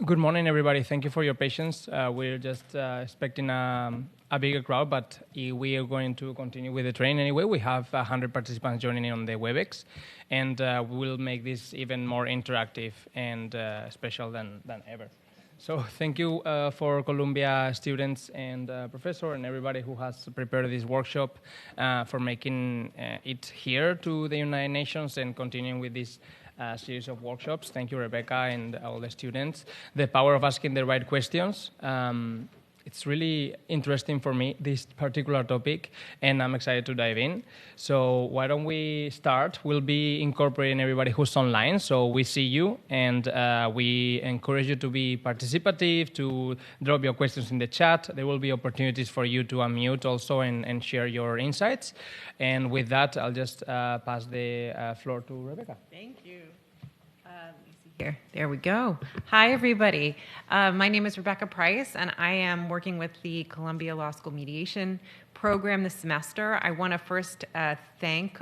Good morning, everybody. Thank you for your patience. We're just expecting a bigger crowd, but we are going to continue with the training anyway. We have 100 participants joining in on the WebEx, and we'll make this even more interactive and special than ever. So thank you for Columbia students and professor and everybody who has prepared this workshop for making it here to the United Nations and continuing with this series of workshops. Thank you, Rebecca, and all the students. The power of asking the right questions. It's really interesting for me, this particular topic, and I'm excited to dive in. So why don't we start? We'll be incorporating everybody who's online, so we see you, and we encourage you to be participative, to drop your questions in the chat. There will be opportunities for you to unmute also and share your insights. And with that, I'll just pass the floor to Rebecca. Thank you. Here. There we go. Hi, everybody. My name is Rebecca Price, and I am working with the Columbia Law School Mediation Program this semester. I want to first thank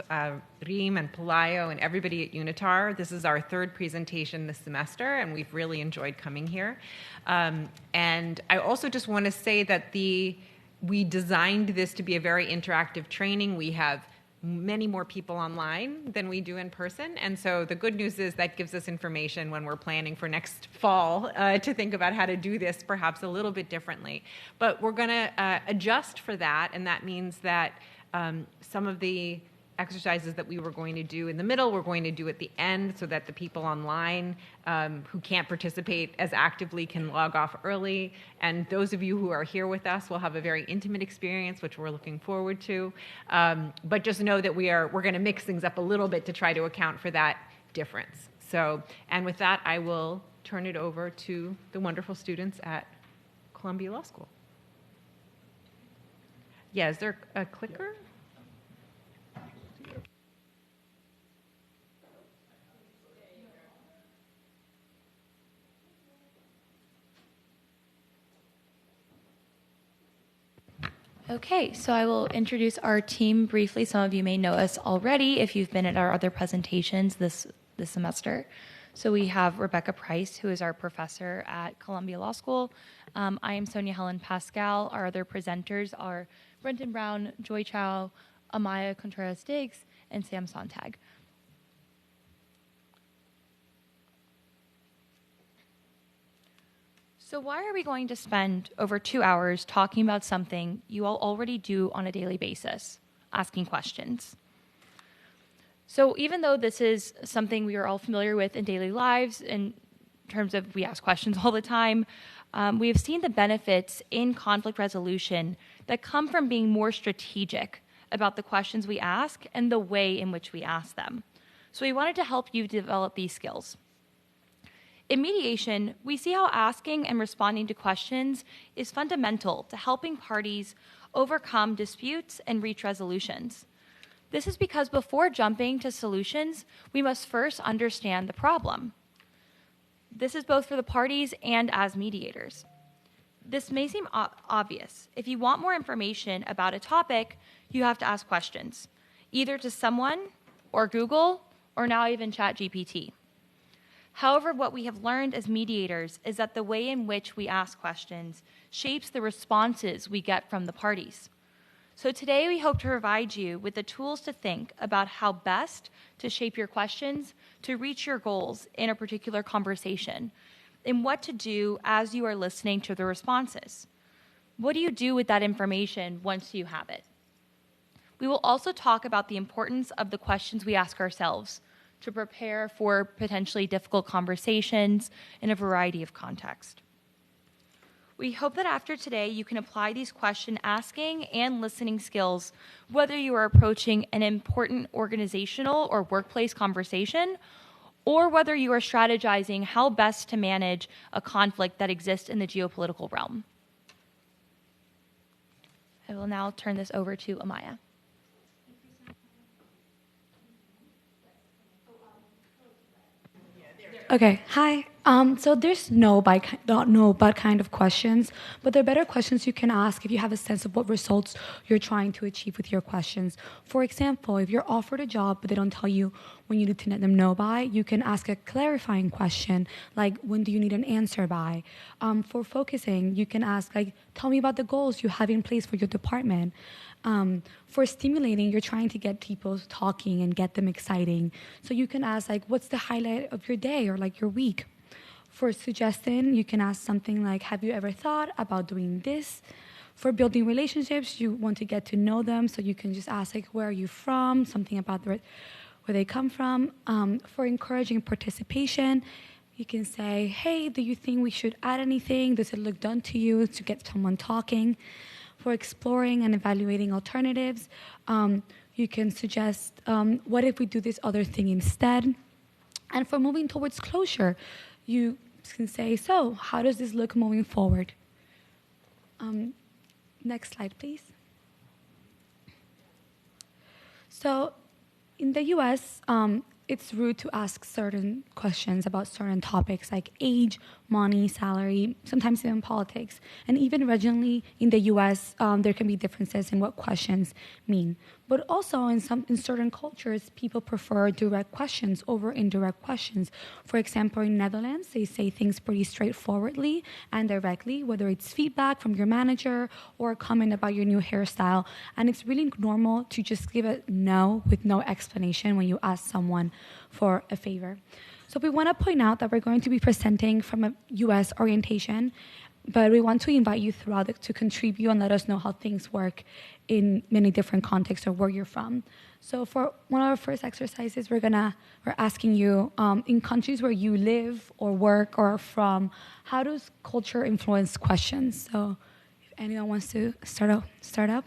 Reem and Pelayo and everybody at UNITAR. This is our third presentation this semester, and we've really enjoyed coming here. And I also just want to say that we designed this to be a very interactive training. We have many more people online than we do in person. And so the good news is that gives us information when we're planning for next fall to think about how to do this perhaps a little bit differently. But we're going to adjust for that, and that means that some of the exercises that we were going to do in the middle, we're going to do at the end so that the people online who can't participate as actively can log off early. And those of you who are here with us will have a very intimate experience, which we're looking forward to. But just know that we're going to mix things up a little bit to try to account for that difference. So, and with that, I will turn it over to the wonderful students at Columbia Law School. Yeah, is there a clicker? Okay, so I will introduce our team briefly. Some of you may know us already if you've been at our other presentations this semester. So we have Rebecca Price, who is our professor at Columbia Law School. I am Sonia Helen Pascal. Our other presenters are Brenton Brown, Joy Chow, Amaya Contreras-Diggs, and Sam Sontag. So why are we going to spend over 2 hours talking about something you all already do on a daily basis, asking questions? So even though this is something we are all familiar with in daily lives, in terms of we ask questions all the time, we have seen the benefits in conflict resolution that come from being more strategic about the questions we ask and the way in which we ask them. So we wanted to help you develop these skills. In mediation, we see how asking and responding to questions is fundamental to helping parties overcome disputes and reach resolutions. This is because before jumping to solutions, we must first understand the problem. This is both for the parties and as mediators. This may seem obvious. If you want more information about a topic, you have to ask questions, either to someone or Google or now even ChatGPT. However, what we have learned as mediators is that the way in which we ask questions shapes the responses we get from the parties. So today we hope to provide you with the tools to think about how best to shape your questions to reach your goals in a particular conversation, and what to do as you are listening to the responses. What do you do with that information once you have it? We will also talk about the importance of the questions we ask ourselves to prepare for potentially difficult conversations in a variety of contexts. We hope that after today, you can apply these question asking and listening skills, whether you are approaching an important organizational or workplace conversation, or whether you are strategizing how best to manage a conflict that exists in the geopolitical realm. I will now turn this over to Amaya. Okay, hi, So there's no but kind of questions, but there are better questions you can ask if you have a sense of what results you're trying to achieve with your questions. For example, if you're offered a job but they don't tell you when you need to let them know by, you can ask a clarifying question like, when do you need an answer by? For focusing, you can ask like, tell me about the goals you have in place for your department. For stimulating, you're trying to get people talking and get them exciting. So you can ask like, what's the highlight of your day or like your week? For suggesting, you can ask something like, have you ever thought about doing this? For building relationships, you want to get to know them, so you can just ask like, where are you from? Something about where they come from. For encouraging participation, you can say, hey, do you think we should add anything? Does it look done to you to get someone talking? For exploring and evaluating alternatives, you can suggest, what if we do this other thing instead? And for moving towards closure, you can say, so how does this look moving forward? Next slide, please. So in the US, it's rude to ask certain questions about certain topics like age, money, salary, sometimes even politics. And even regionally in the US, there can be differences in what questions mean. But also in certain cultures, people prefer direct questions over indirect questions. For example, in Netherlands, they say things pretty straightforwardly and directly, whether it's feedback from your manager or a comment about your new hairstyle. And it's really normal to just give a no with no explanation when you ask someone for a favor. So we want to point out that we're going to be presenting from a US orientation, but we want to invite you throughout to contribute and let us know how things work in many different contexts or where you're from. So for one of our first exercises, we're asking you, in countries where you live or work or are from, how does culture influence questions? So if anyone wants to start up.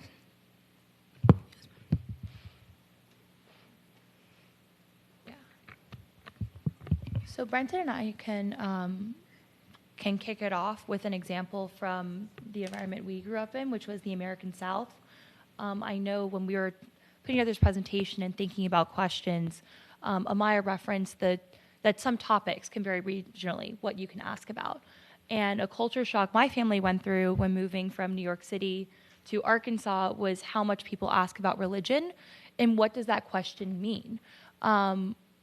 So Brenton and I can kick it off with an example from the environment we grew up in, which was the American South. I know when we were putting together this presentation and thinking about questions, Amaya referenced that some topics can vary regionally, what you can ask about. And a culture shock my family went through when moving from New York City to Arkansas was how much people ask about religion and what does that question mean.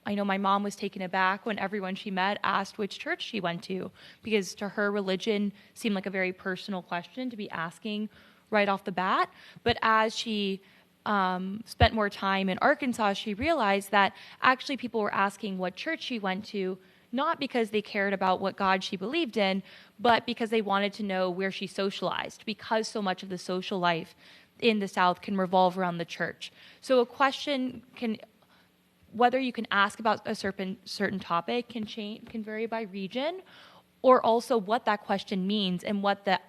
I know my mom was taken aback when everyone she met asked which church she went to, because to her, religion seemed like a very personal question to be asking right off the bat. But as she spent more time in Arkansas, she realized that actually people were asking what church she went to, not because they cared about what God she believed in, but because they wanted to know where she socialized, because so much of the social life in the South can revolve around the church. So a question can, whether you can ask about a certain topic can vary by region, or also what that question means and what the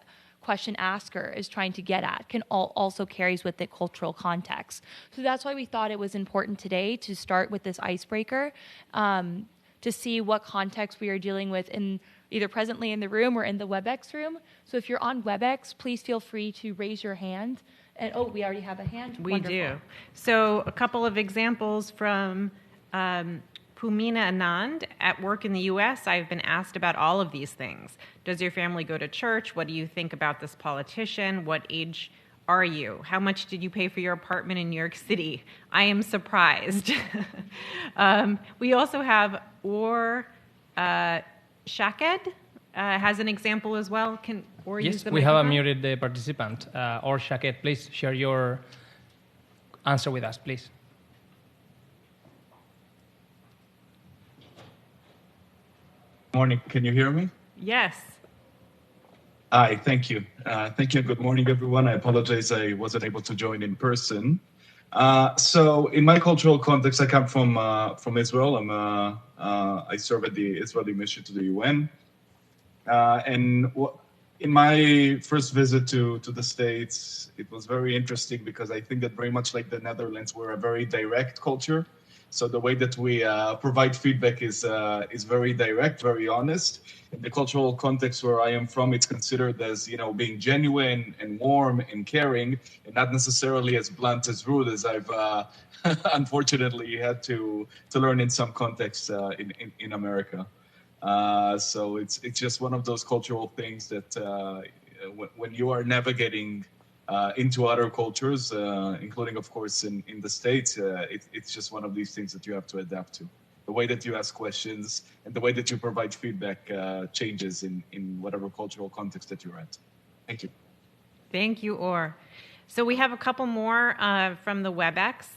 question asker is trying to get at can also carries with it cultural context. So that's why we thought it was important today to start with this icebreaker, to see what context we are dealing with in either presently in the room or in the WebEx room. So if you're on WebEx, please feel free to raise your hand. And we already have a hand. We Wonderful. do. So a couple of examples from Pumina Anand. At work in the U.S., I've been asked about all of these things. Does your family go to church? What do you think about this politician? What age are you? How much did you pay for your apartment in New York City? I am surprised. We also have Shaked has an example as well. Yes, we have unmuted the participant. Or Shaked, please share your answer with us, please. Morning. Can you hear me? Yes. Hi, thank you. Thank you. Good morning, everyone. I apologize I wasn't able to join in person. So in my cultural context, I come from Israel. I serve at the Israeli mission to the UN. In my first visit to the States, it was very interesting because I think that very much like the Netherlands, we're a very direct culture. So the way that we provide feedback is very direct, very honest. In the cultural context where I am from, it's considered as, being genuine and warm and caring, and not necessarily as blunt, as rude as I've unfortunately had to learn in some contexts in America. So it's just one of those cultural things that when you are navigating into other cultures, including, of course, in the States, it's just one of these things that you have to adapt to. The way that you ask questions and the way that you provide feedback changes in whatever cultural context that you're at. Thank you. Thank you, Or. So we have a couple more from the WebEx.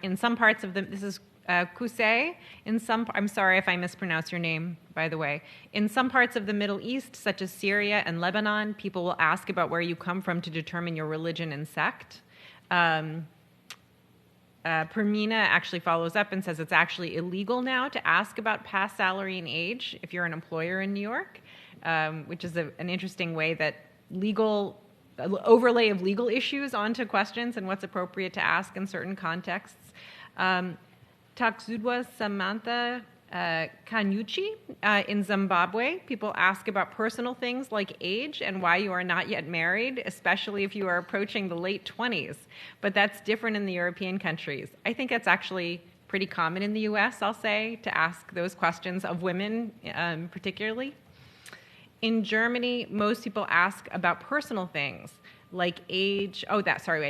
In some parts of this is Kusei. I'm sorry if I mispronounce your name, by the way. In some parts of the Middle East, such as Syria and Lebanon, people will ask about where you come from to determine your religion and sect. Permina actually follows up and says it's actually illegal now to ask about past salary and age if you're an employer in New York, which is an interesting way that overlay of legal issues onto questions and what's appropriate to ask in certain contexts. Taksudwa Samantha Kanyuchi in Zimbabwe, people ask about personal things like age and why you are not yet married, especially if you are approaching the late 20s. But that's different in the European countries. I think that's actually pretty common in the US, I'll say, to ask those questions of women particularly. In Germany, most people ask about personal things like age. I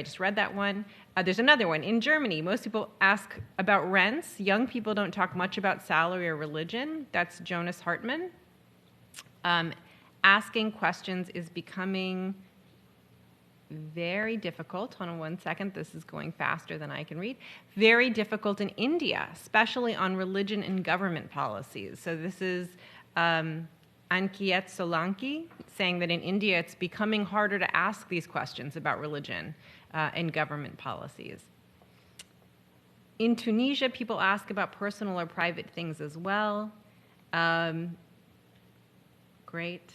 just read that one. There's another one. In Germany, most people ask about rents. Young people don't talk much about salary or religion. That's Jonas Hartmann. Asking questions is becoming very difficult. Hold on one second. This is going faster than I can read. Very difficult in India, especially on religion and government policies. So this is Ankit Solanki saying that in India it's becoming harder to ask these questions about religion and government policies. In Tunisia, people ask about personal or private things as well. Great.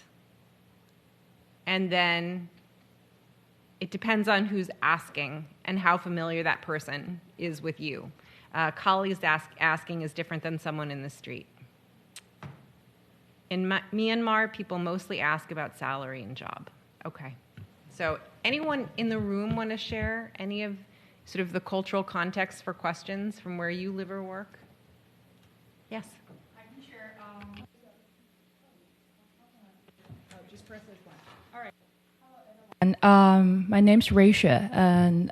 And then it depends on who's asking and how familiar that person is with you. Colleagues asking is different than someone in the street. In Myanmar, people mostly ask about salary and job. Okay. So anyone in the room want to share any of sort of the cultural context for questions from where you live or work? Yes. I can share. Just press this one. All right. And my name's Raisha, and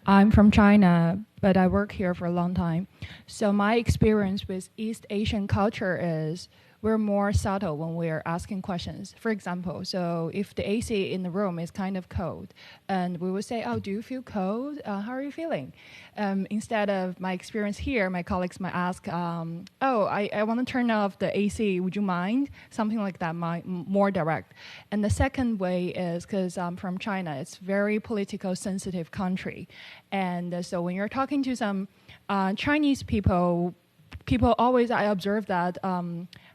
I'm from China, but I work here for a long time. So my experience with East Asian culture is we're more subtle when we're asking questions. For example, so if the AC in the room is kind of cold, and we would say, oh, do you feel cold? How are you feeling? Instead of my experience here, my colleagues might ask, I want to turn off the AC, would you mind? Something like that, more direct. And the second way is, because I'm from China, it's very political sensitive country. And so when you're talking to some Chinese people always, I observe that,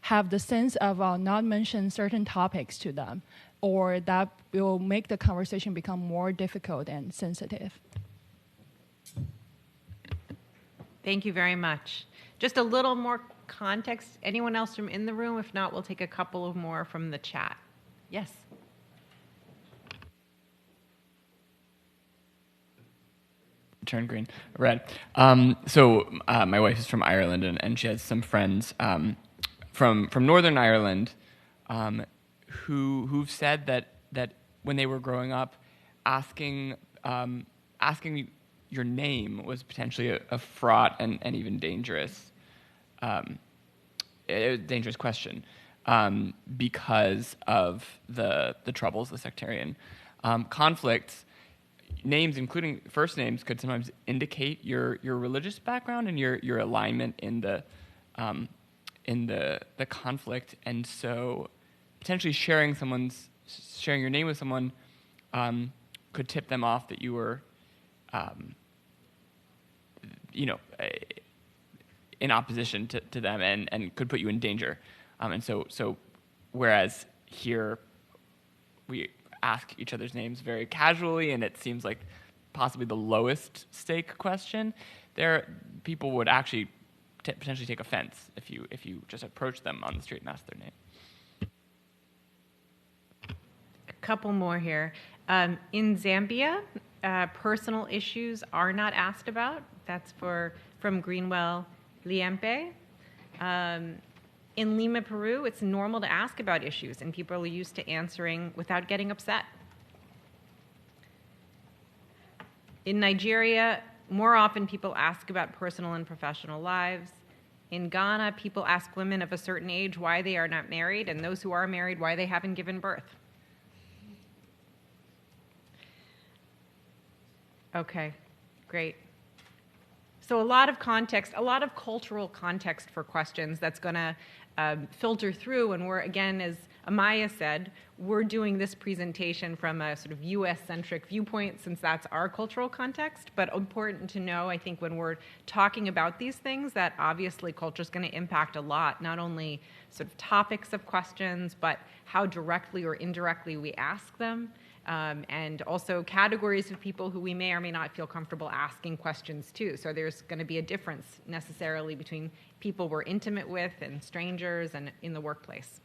have the sense of not mention certain topics to them, or that will make the conversation become more difficult and sensitive. Thank you very much. Just a little more context. Anyone else from in the room? If not, we'll take a couple of more from the chat. Yes. Turn green. Red. So my wife is from Ireland, and she has some friends from Northern Ireland who've said that when they were growing up, asking your name was potentially a fraught and even dangerous question because of the troubles, the sectarian conflicts. Names, including first names, could sometimes indicate your religious background and your alignment in the conflict, and so potentially sharing your name with someone could tip them off that you were, in opposition to them, and could put you in danger. And so whereas here we ask each other's names very casually, and it seems like possibly the lowest stake question, there people would actually potentially take offense if you just approach them on the street and ask their name. A couple more here. In Zambia, personal issues are not asked about. That's from Greenwell Liempe. In Lima, Peru, it's normal to ask about issues, and people are used to answering without getting upset. In Nigeria, more often people ask about personal and professional lives. In Ghana, people ask women of a certain age why they are not married, and those who are married why they haven't given birth. Okay, great. So a lot of context, a lot of cultural context for questions that's going to filter through, and we're, again, as Amaya said, we're doing this presentation from a sort of US-centric viewpoint since that's our cultural context, but important to know, I think, when we're talking about these things, that obviously culture is going to impact a lot, not only sort of topics of questions, but how directly or indirectly we ask them. And also categories of people who we may or may not feel comfortable asking questions to. So there's going to be a difference necessarily between people we're intimate with and strangers and in the workplace.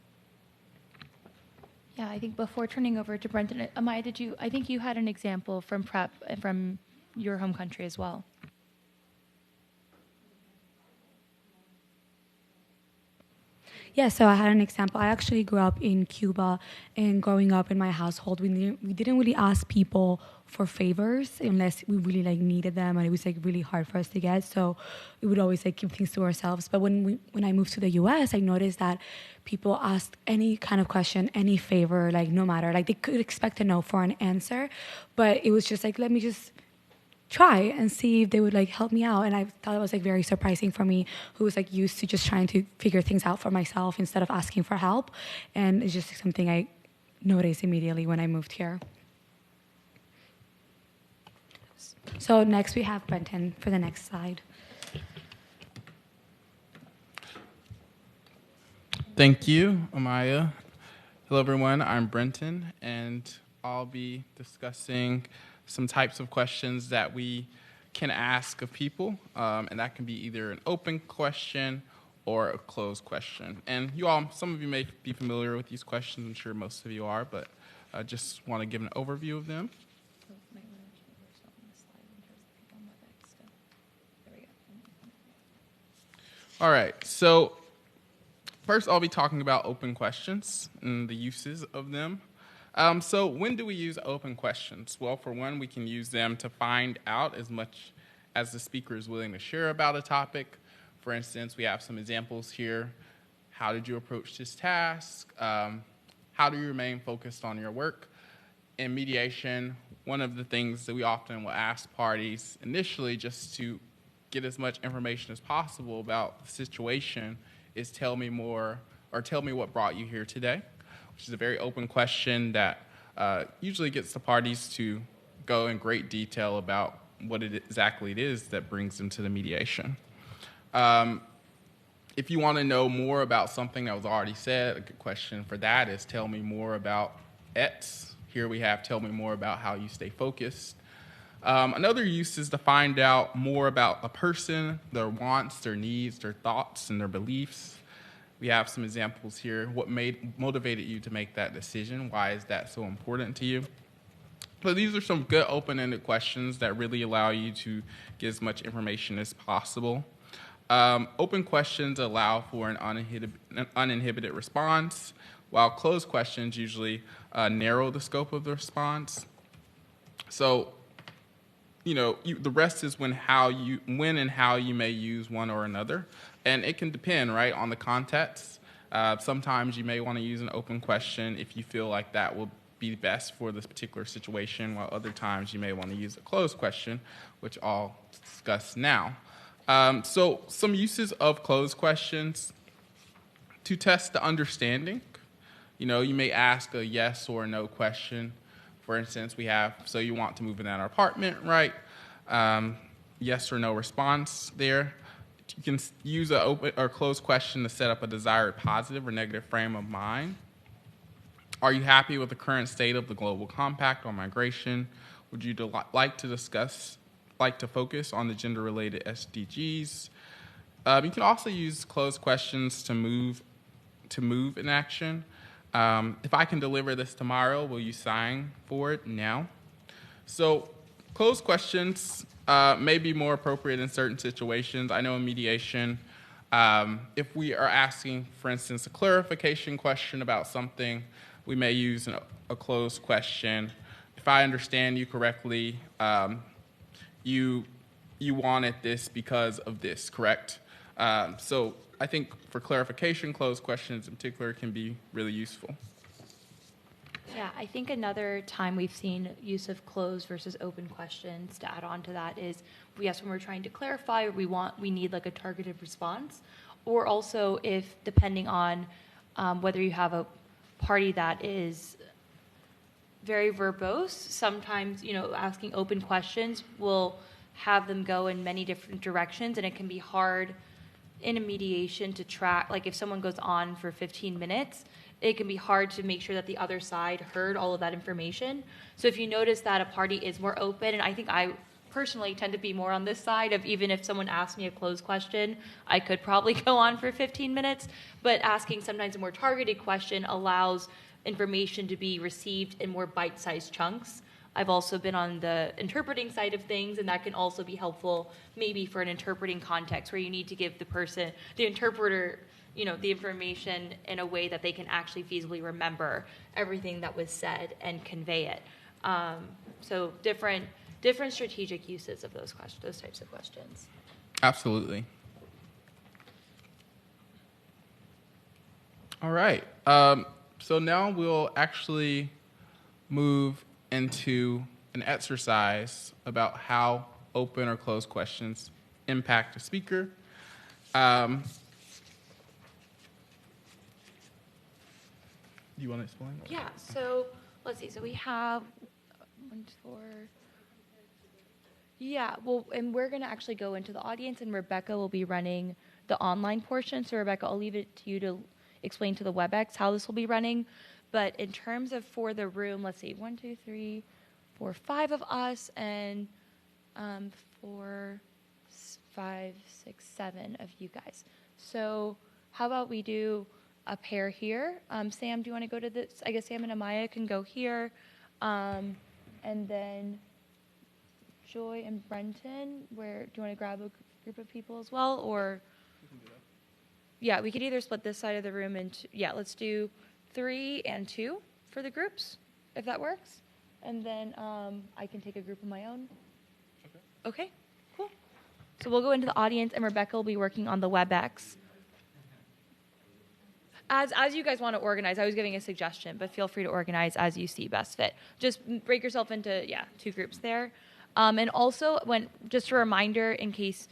Yeah, I think before turning over to Brenton, Amaya, I think you had an example from prep from your home country as well. Yeah, so I had an example. I actually grew up in Cuba, and growing up in my household, we didn't really ask people for favors unless we really needed them, and it was really hard for us to get. So we would always keep things to ourselves. But when I moved to the U.S., I noticed that people asked any kind of question, any favor, no matter, they could expect a no for an answer, but it was just let me just try and see if they would help me out. And I thought it was very surprising for me, who was used to just trying to figure things out for myself instead of asking for help. And it's just something I noticed immediately when I moved here. So next we have Brenton for the next slide. Thank you, Amaya. Hello, everyone. I'm Brenton, and I'll be discussing some types of questions that we can ask of people, and that can be either an open question or a closed question. And some of you may be familiar with these questions. I'm sure most of you are, but I just want to give an overview of them. All right, so first I'll be talking about open questions and the uses of them. So when do we use open questions? Well, for one, we can use them to find out as much as the speaker is willing to share about a topic. For instance, we have some examples here. How did you approach this task? How do you remain focused on your work? In mediation, one of the things that we often will ask parties initially, just to get as much information as possible about the situation, is tell me more, or tell me what brought you here today, which is a very open question that usually gets the parties to go in great detail about what exactly it is that brings them to the mediation. If you want to know more about something that was already said, a good question for that is tell me more about X. Here we have tell me more about how you stay focused. Another use is to find out more about a person, their wants, their needs, their thoughts, and their beliefs. We have some examples here. What motivated you to make that decision? Why is that so important to you? So these are some good open-ended questions that really allow you to get as much information as possible. Open questions allow for an uninhibited response, while closed questions usually narrow the scope of the response. So, the rest is when and how you may use one or another. And it can depend, right, on the context. Sometimes you may want to use an open question if you feel like that will be best for this particular situation, while other times you may want to use a closed question, which I'll discuss now. So some uses of closed questions: to test the understanding. You may ask a yes or no question. For instance, so you want to move in that apartment, right? Yes or no response there. You can use an open or closed question to set up a desired positive or negative frame of mind. Are you happy with the current state of the global compact on migration? Would you like to focus on the gender-related SDGs? You can also use closed questions to move in action. If I can deliver this tomorrow, will you sign for it now? So closed questions may be more appropriate in certain situations. I know in mediation, If we are asking, for instance, a clarification question about something, we may use a closed question. If I understand you correctly, you wanted this because of this, correct? So I think for clarification, closed questions in particular can be really useful. Yeah, I think another time we've seen use of closed versus open questions to add on to that is, yes, when we're trying to clarify, we need like a targeted response, or also if depending on whether you have a party that is very verbose, sometimes asking open questions will have them go in many different directions, and it can be hard in a mediation to track. Like if someone goes on for 15 minutes, it can be hard to make sure that the other side heard all of that information. So if you notice that a party is more open, and I think I personally tend to be more on this side of, even if someone asks me a closed question, I could probably go on for 15 minutes, but asking sometimes a more targeted question allows information to be received in more bite-sized chunks. I've also been on the interpreting side of things, and that can also be helpful maybe for an interpreting context where you need to give the interpreter, the information in a way that they can actually feasibly remember everything that was said and convey it. So different strategic uses of those types of questions. Absolutely. All right. So now we'll actually move into an exercise about how open or closed questions impact a speaker. Do you want to explain? Yeah, so let's see. So we have 1, 4. Yeah, well, and we're going to actually go into the audience, and Rebecca will be running the online portion. So Rebecca, I'll leave it to you to explain to the WebEx how this will be running. But in terms of for the room, let's see, 1, 2, 3, 4, 5 of us, and 4, 5, 6, 7 of you guys. So how about we do a pair here? Sam, do you want to go to this? I guess Sam and Amaya can go here. And then Joy and Brenton, do you want to grab a group of people as well? Or we can do that. Yeah, we could either split this side of the room into, let's do 3 and 2 for the groups, if that works. And then I can take a group of my own. Okay, cool. So we'll go into the audience, and Rebecca will be working on the WebEx. As you guys want to organize, I was giving a suggestion, but feel free to organize as you see best fit. Just break yourself into, 2 groups there. And also, just a reminder in case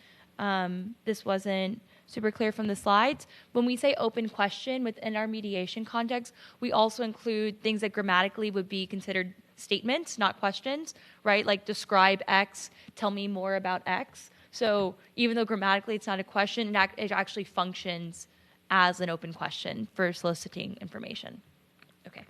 this wasn't super clear from the slides, when we say open question within our mediation context, we also include things that grammatically would be considered statements, not questions, right? Like describe X, tell me more about X. So even though grammatically it's not a question, it actually functions as an open question for soliciting information. Okay.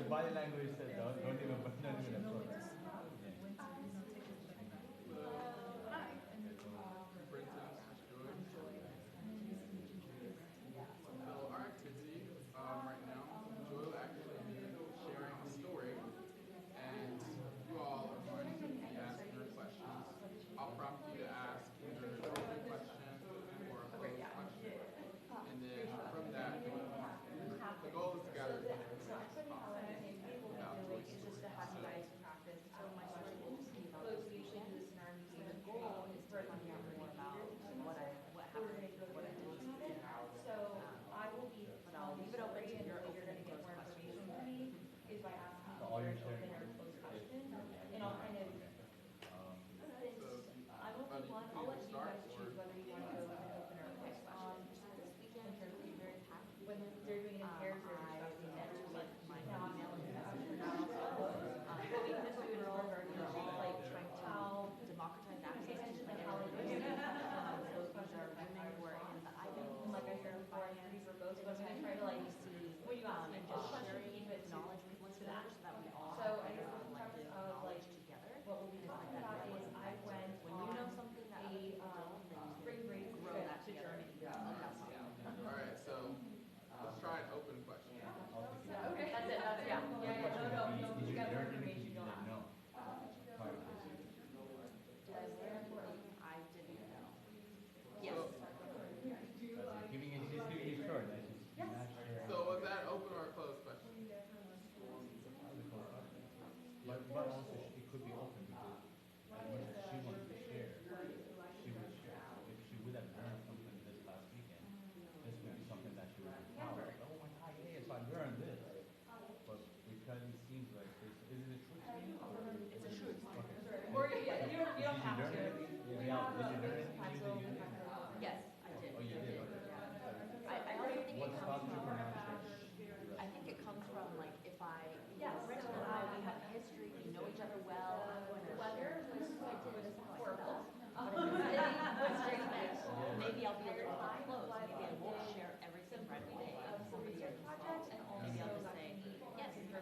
Body language said don't even approach. Our activity right now, Joy will actually be sharing a story, and you all are going to be asking her questions. I'll prompt you to ask either an open question or a closed question, and then from that, the goal is to gather as much information as possible about Joy's story. So you learn it? Yeah, did you learn it using Unity? Yes, I did. Oh, you did? I also think What it comes stopped you from, from actually? I think it comes from like if Rachel and I, we have history, we know each other well, I'm going to share places I did, it's horrible. But if you're sitting next, maybe I'll be a little more close, maybe I won't share everything right away of somebody else's project, and maybe I'll just say, yes, you did.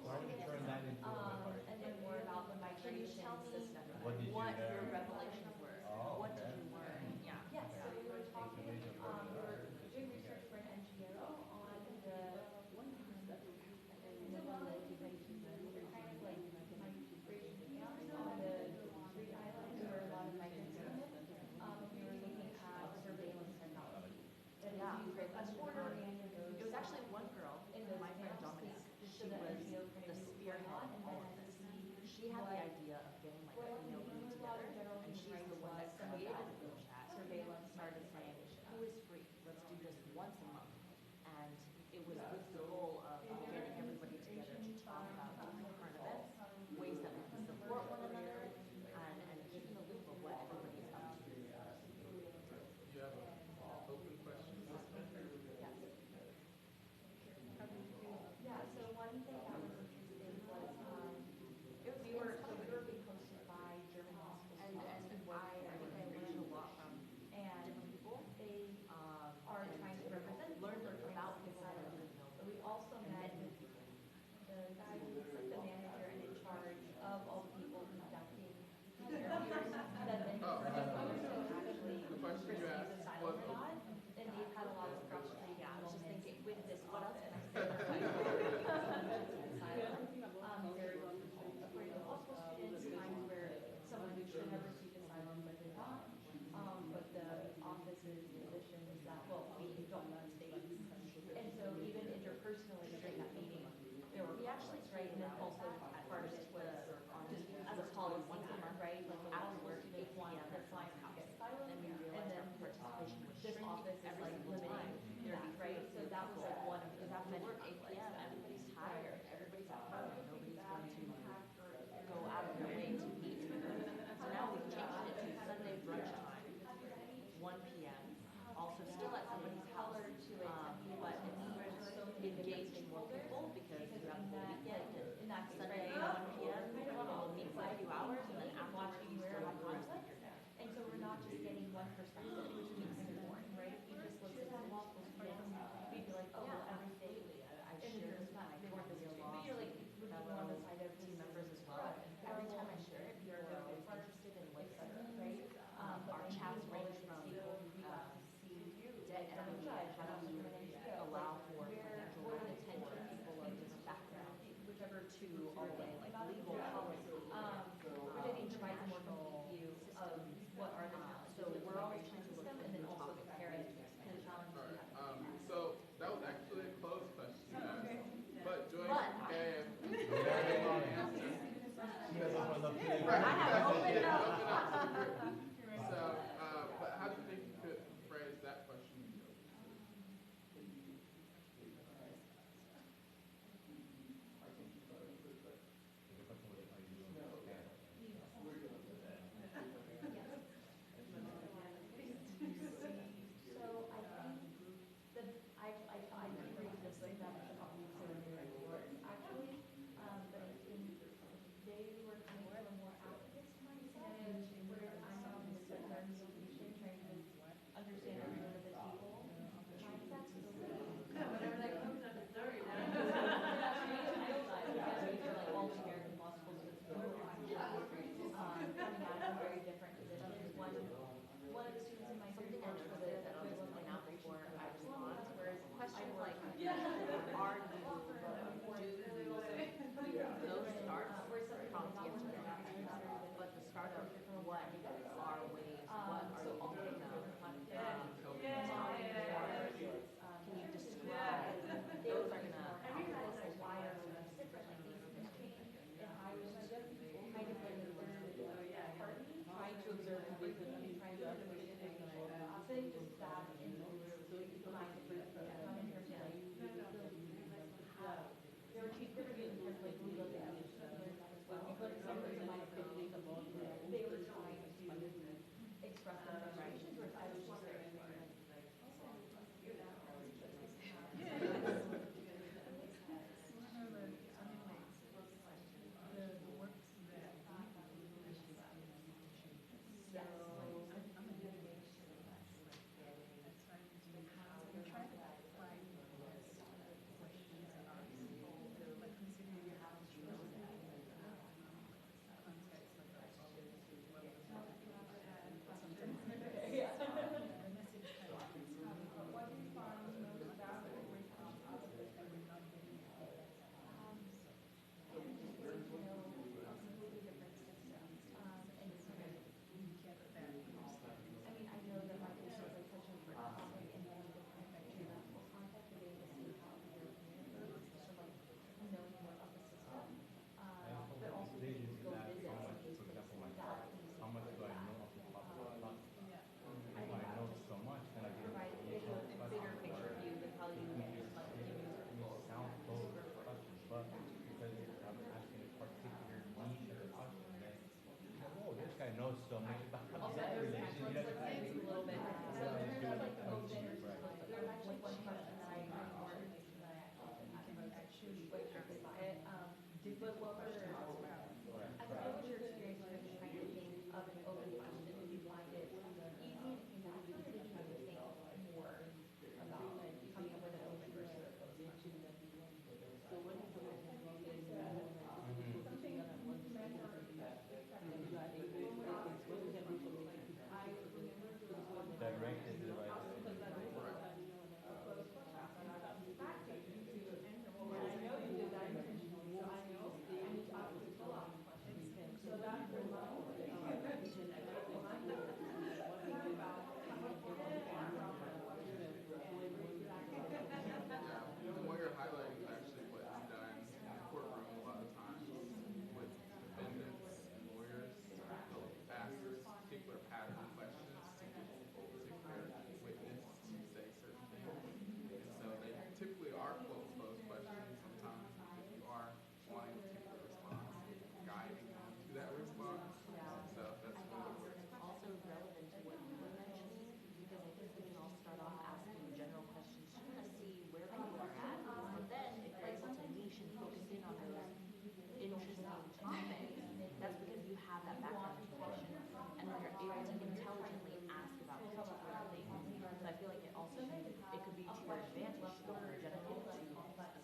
Why don't you turn that into a part? And then more about the migration system, What did you what your learn? revelations were, Oh, what did okay. you learn, yeah. Yes, so we were talking, we were doing research for an NGO on the migration camps on the Greek islands where a lot of migrants come in. We were looking at surveillance technology that is used at the border and in those. It was actually one girl, my friend Dominique, she was the spearhead of all of this. She had the idea of getting like a female group together, and she's the one that created the group chat. Surveillance Started saying, who is free? Let's do this once a month. And it was with the goal of getting everybody together to talk about different current events, ways that we can support one another, and keep in the loop of what everybody is up to. You have open questions? Yes. Yeah, so one thing that was interesting was we were being hosted by German law school And students who I work think I learned a lot from and different people. they are trying to represent Learn people about in people that I asylum. didn't know. But we also met the guy who's like the manager and in charge of all the people conducting the interviews that then actually The question you receive asked asylum was- or not. And they've had a lot of frustrating Yeah, I was just moments thinking, with this what else office. can I say? There's according to law school students, times where someone who should have received asylum but did not. But the office's position is that, well, we don't run states. And so even interpersonally during that meeting, there were conflicts, right? And then also at first was as a policy once a month, right? Like after work, students want their clients to get asylum. Then we And realized then our participation was this shrinking office is every like single time. limiting that, right? So that was like one of the Because after many work, 8 conflicts p.m., that everybody's tired, everybody's at home, nobody's going to go out of their way to meet. So now we've changed it to Sunday brunch time, 1 p.m. Also still at somebody's house, but it's engaged more people because you have the weekend and Sunday 1 p.m. We'll meet for a few hours and then afterwards you still have conflict. And so we're not just getting one perspective, which makes it boring, right? If you just listen to multiple students, we'd be like, oh, well, everything. I share this with my Columbia Law But you're like, would be more on the side of team members as well. Every time I share it, people are always interested in what's right. Our chats range from debt equity and how do you allow for financial attention people of different backgrounds, whichever to all the way like legal policy, which I think provides a more complete view of what are the challenges. So we're always trying to look system at and then new also topics. compare it to the challenges All we right. have. So that was actually a closed question. But Joyce But- gave very long answer. I have opened Yeah, up. open up to the group. So, but how do you think you could phrase that question? So I think that I agree with this like that actually, but I think they were kind of a more activist mindset express their frustrations, or if I was just there. What you're highlighting is actually what is done in the courtroom a lot of times with defendants and lawyers. They'll ask this particular pattern of questions to get a particular witness to say certain things. And so they typically are closed questions sometimes if you are wanting a particular response, guiding them to that response. So that's really what It's also relevant to what you were mentioning, because I think we can all start off asking general questions to kind of see where people are at. But then if you're able to niche and focus in on those interesting topics, that's because you have that background information, and then you're able to intelligently ask about particular things. So I feel like it also it could be to your advantage to go from general to specific on target.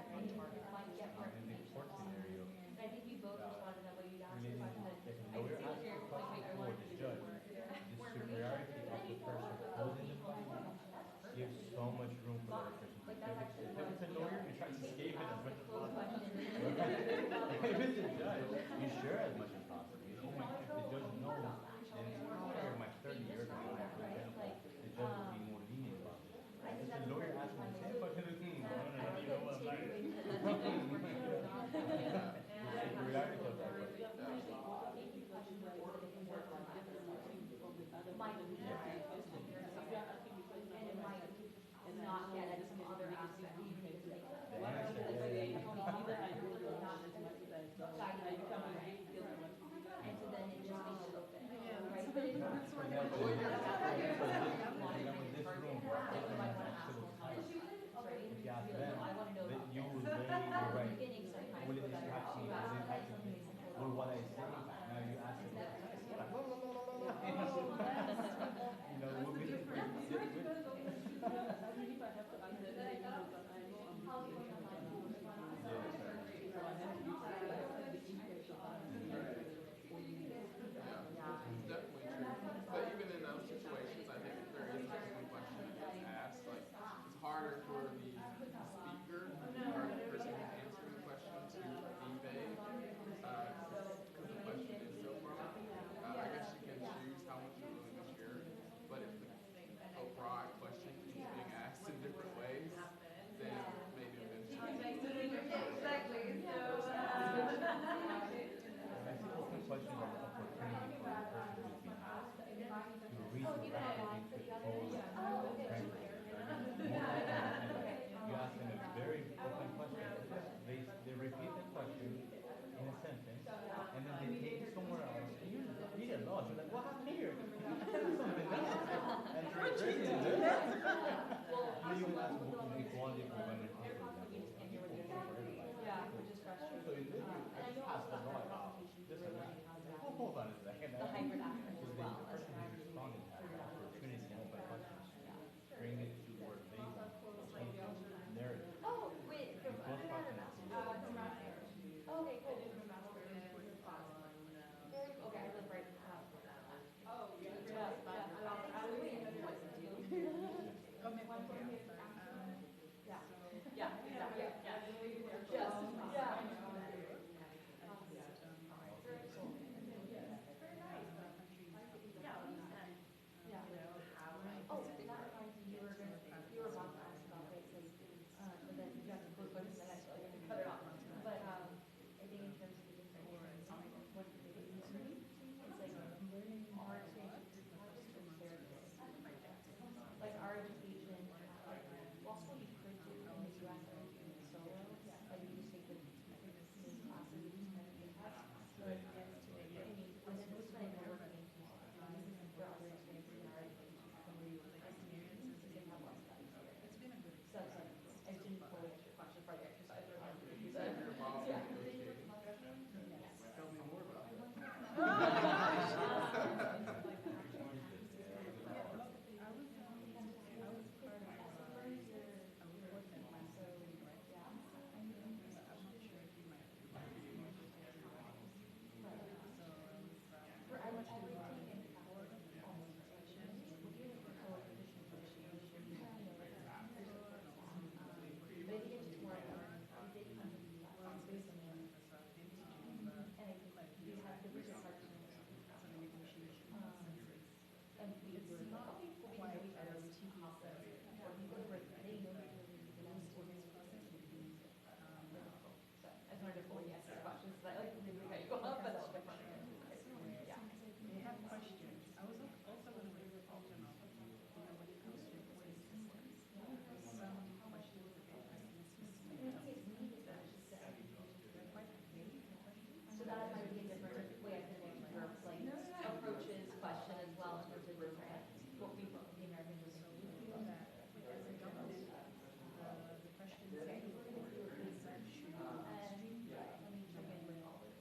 In the court scenario, I think you both responded that way. You asked the really, question that if a I lawyer see asks here, a question I for wanted the to judge, the superiority of the person holding the file gives so much room for the other person to pivot. If it's a lawyer, you try to escape it as much as possible. If it's a judge, you share as much as possible. You don't want So in this, And I know has also to know that about presentation this really and that. has that. Hold on a second. The hybrid aspect So as the well. person who's responding has the opportunity to open questions, bring it to where they want to change the narrative. Oh, wait, You both got the message. okay, cool. Very cool. Okay, I live right. Oh, yeah. Yeah, exactly. Yes, yeah. Very cool. Yeah. Oh, that reminds me, you were about to ask about, right, like, but then you have to close questions, and I feel like I can cut it off. But, I think in terms of the different, what the biggest concern, it's like, our experience with projects is very good. Like, our education, law school you could do in the US or in solo, like, you just take the main classes, you just kind of get that. But, and then this is like, we're working for other experiences in our education, experiences, they have lots of that experience. It's been a good experience. So, I didn't fully answer your question for the exercise, or yeah. Tell me more about that. So that might be a different way I can think her like approaches question as well in terms of different what we the Americans are thinking. The questions okay. Let me check in with all the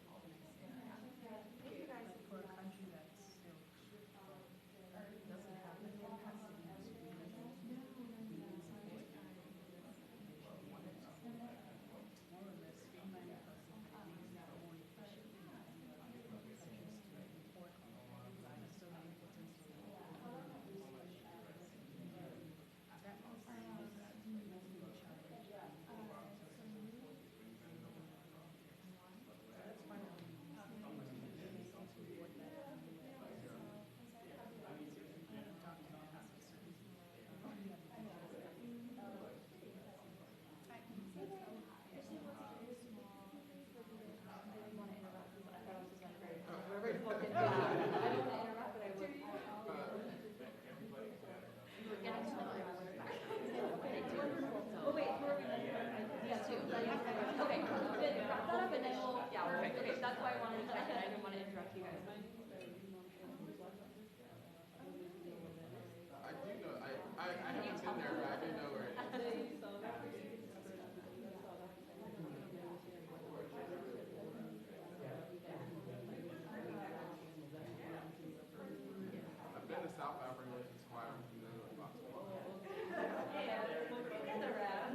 thank you guys for a country that's still doesn't have the capacity to more or less streamline the process that makes it more efficient countries to report on so the importance of that was the challenge. That's why we're ready to focus. I don't want to interrupt, but I would. You were getting something. Oh, wait, who are we? Yeah, two. Okay, then wrap that up and then we'll, yeah, perfect. Okay, that's why I wanted to check it. I didn't want to interrupt you guys. I do know, I haven't been there, but I do know where it is. I've been to South Africa, which is why I'm familiar with Botswana. Yeah, we'll get around.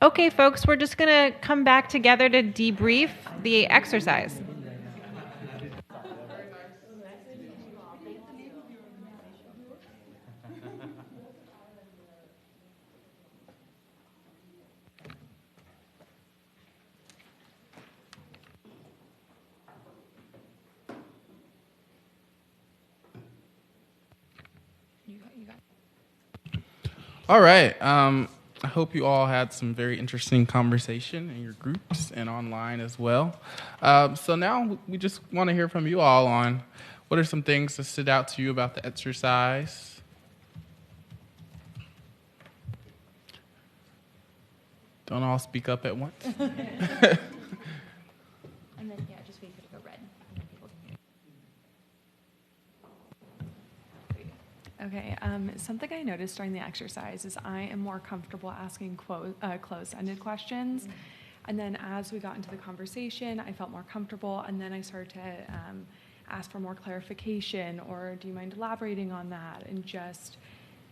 Okay, folks, we're just going to come back together to debrief the exercise. All right. I hope you all had some very interesting conversation in your groups and online as well. So now we just want to hear from you all on what are some things that stood out to you about the exercise. Don't all speak up at once. And then, yeah, just wait for it to go red. And then people can Okay, something I noticed during the exercise is I am more comfortable asking closed-ended questions. And then as we got into the conversation, I felt more comfortable, and then I started to ask for more clarification, or do you mind elaborating on that, and just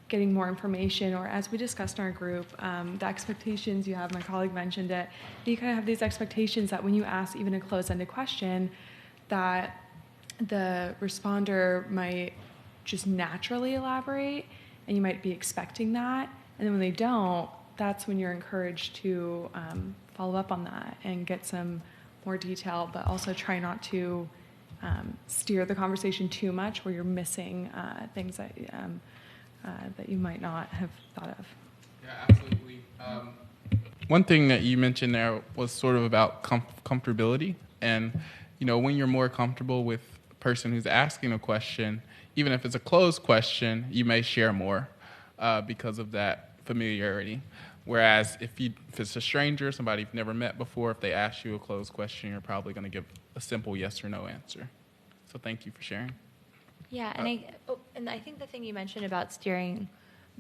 getting more information. Or as we discussed in our group, the expectations you have, my colleague mentioned it, you kind of have these expectations that when you ask even a closed-ended question, that the responder might just naturally elaborate, and you might be expecting that. And then when they don't, that's when you're encouraged to follow up on that and get some more detail, but also try not to steer the conversation too much where you're missing things that you might not have thought of. Yeah, absolutely. One thing that you mentioned there was sort of about comfortability. And, when you're more comfortable with the person who's asking a question, even if it's a closed question, you may share more because of that familiarity. Whereas if it's a stranger, somebody you've never met before, if they ask you a closed question, you're probably going to give a simple yes or no answer. So thank you for sharing. Yeah, and I think the thing you mentioned about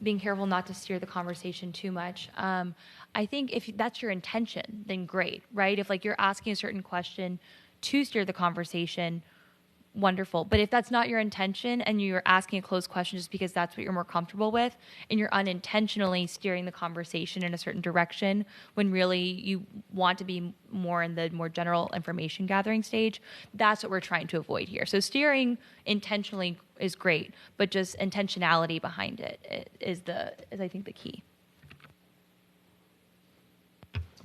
being careful not to steer the conversation too much. I think if that's your intention, then great, right? If you're asking a certain question to steer the conversation, wonderful. But if that's not your intention and you're asking a closed question just because that's what you're more comfortable with, and you're unintentionally steering the conversation in a certain direction when really you want to be more in the more general information gathering stage, that's what we're trying to avoid here. So steering intentionally is great, but just intentionality behind it is I think the key.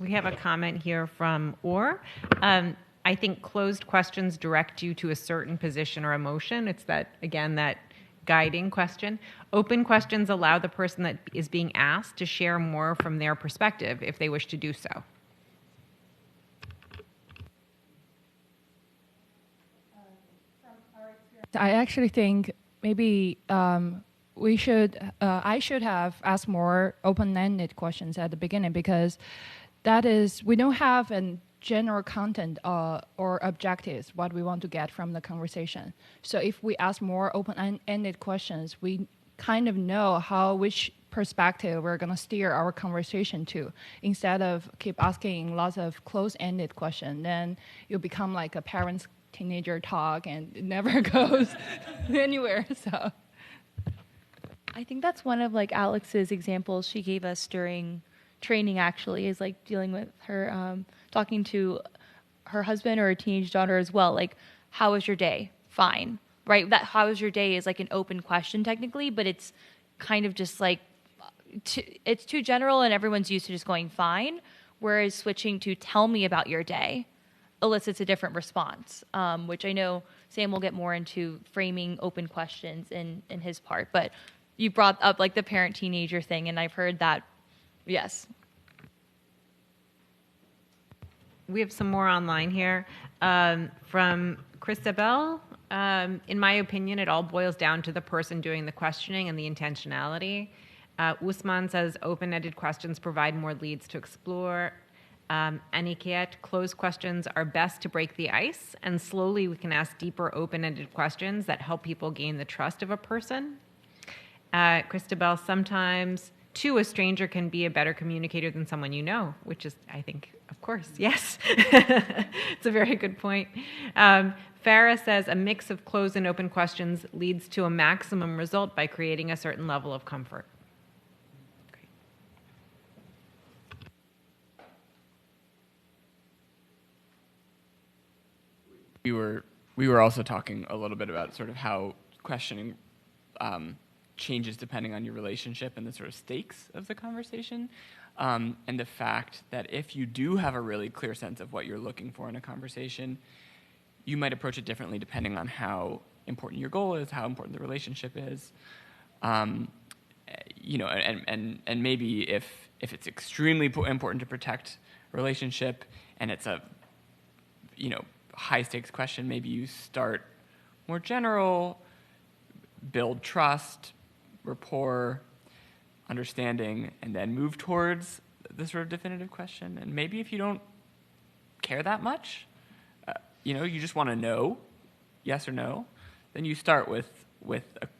We have a comment here from Orr. I think closed questions direct you to a certain position or emotion. It's that guiding question. Open questions allow the person that is being asked to share more from their perspective if they wish to do so. I actually think maybe I should have asked more open-ended questions at the beginning, because we don't have a general content or objectives, what we want to get from the conversation. So if we ask more open-ended questions, we kind of know which perspective we're going to steer our conversation to, instead of keep asking lots of closed-ended questions. Then you become like a parent's teenager talk, and it never goes anywhere. So I think that's one of Alex's examples she gave us during training, actually, is dealing with her talking to her husband or a teenage daughter as well. How was your day? Fine, right? That how was your day is an open question technically, but it's kind of just it's too general, and everyone's used to just going fine. Whereas switching to tell me about your day elicits a different response, which I know Sam will get more into framing open questions in his part. But you brought up the parent teenager thing, and I've heard that. Yes. We have some more online here from Christabel. In my opinion, it all boils down to the person doing the questioning and the intentionality. Usman says open-ended questions provide more leads to explore. Aniket, closed questions are best to break the ice, and slowly we can ask deeper open-ended questions that help people gain the trust of a person. Christabel, sometimes too, a stranger can be a better communicator than someone you know, which is, I think, of course, yes. It's a very good point. Farah says a mix of closed and open questions leads to a maximum result by creating a certain level of comfort. We were also talking a little bit about sort of how questioning changes depending on your relationship and the sort of stakes of the conversation, and the fact that if you do have a really clear sense of what you're looking for in a conversation, you might approach it differently depending on how important your goal is, how important the relationship is. You know, and maybe if it's extremely important to protect a relationship and it's a, you know, high stakes question, maybe you start more general, build trust, rapport, understanding, and then move towards the sort of definitive question. And maybe if you don't care that much, you know, you just want to know, yes or no, then you start with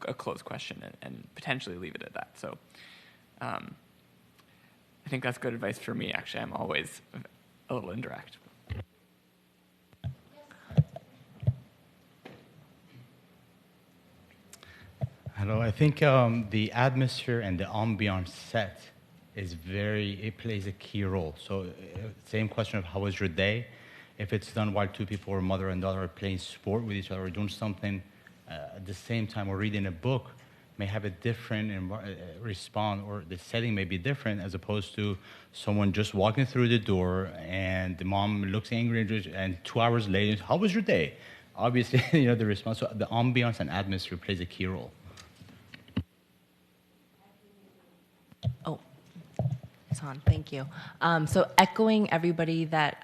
a closed question and potentially leave it at that. So I think that's good advice for me, actually. I'm always a little indirect. Hello, I think the atmosphere and the ambiance set it plays a key role. So same question of how was your day? If it's done while two people, or mother and daughter, are playing sport with each other, or doing something at the same time, or reading a book, may have a different response, or the setting may be different, as opposed to someone just walking through the door and the mom looks angry and 2 hours later, how was your day? Obviously, you know, the response. So the ambiance and atmosphere plays a key role. Oh, it's on. Thank you. So echoing everybody that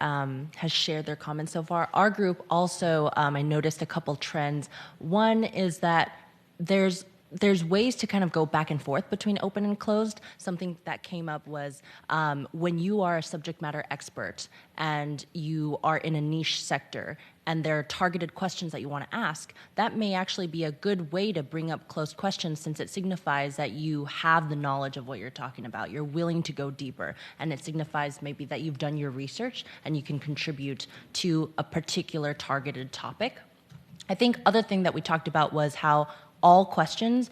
has shared their comments so far, our group also, I noticed a couple trends. One is that there's ways to kind of go back and forth between open and closed. Something that came up was when you are a subject matter expert and you are in a niche sector and there are targeted questions that you want to ask, that may actually be a good way to bring up closed questions, since it signifies that you have the knowledge of what you're talking about. You're willing to go deeper, and it signifies maybe that you've done your research and you can contribute to a particular targeted topic. I think other thing that we talked about was how all questions,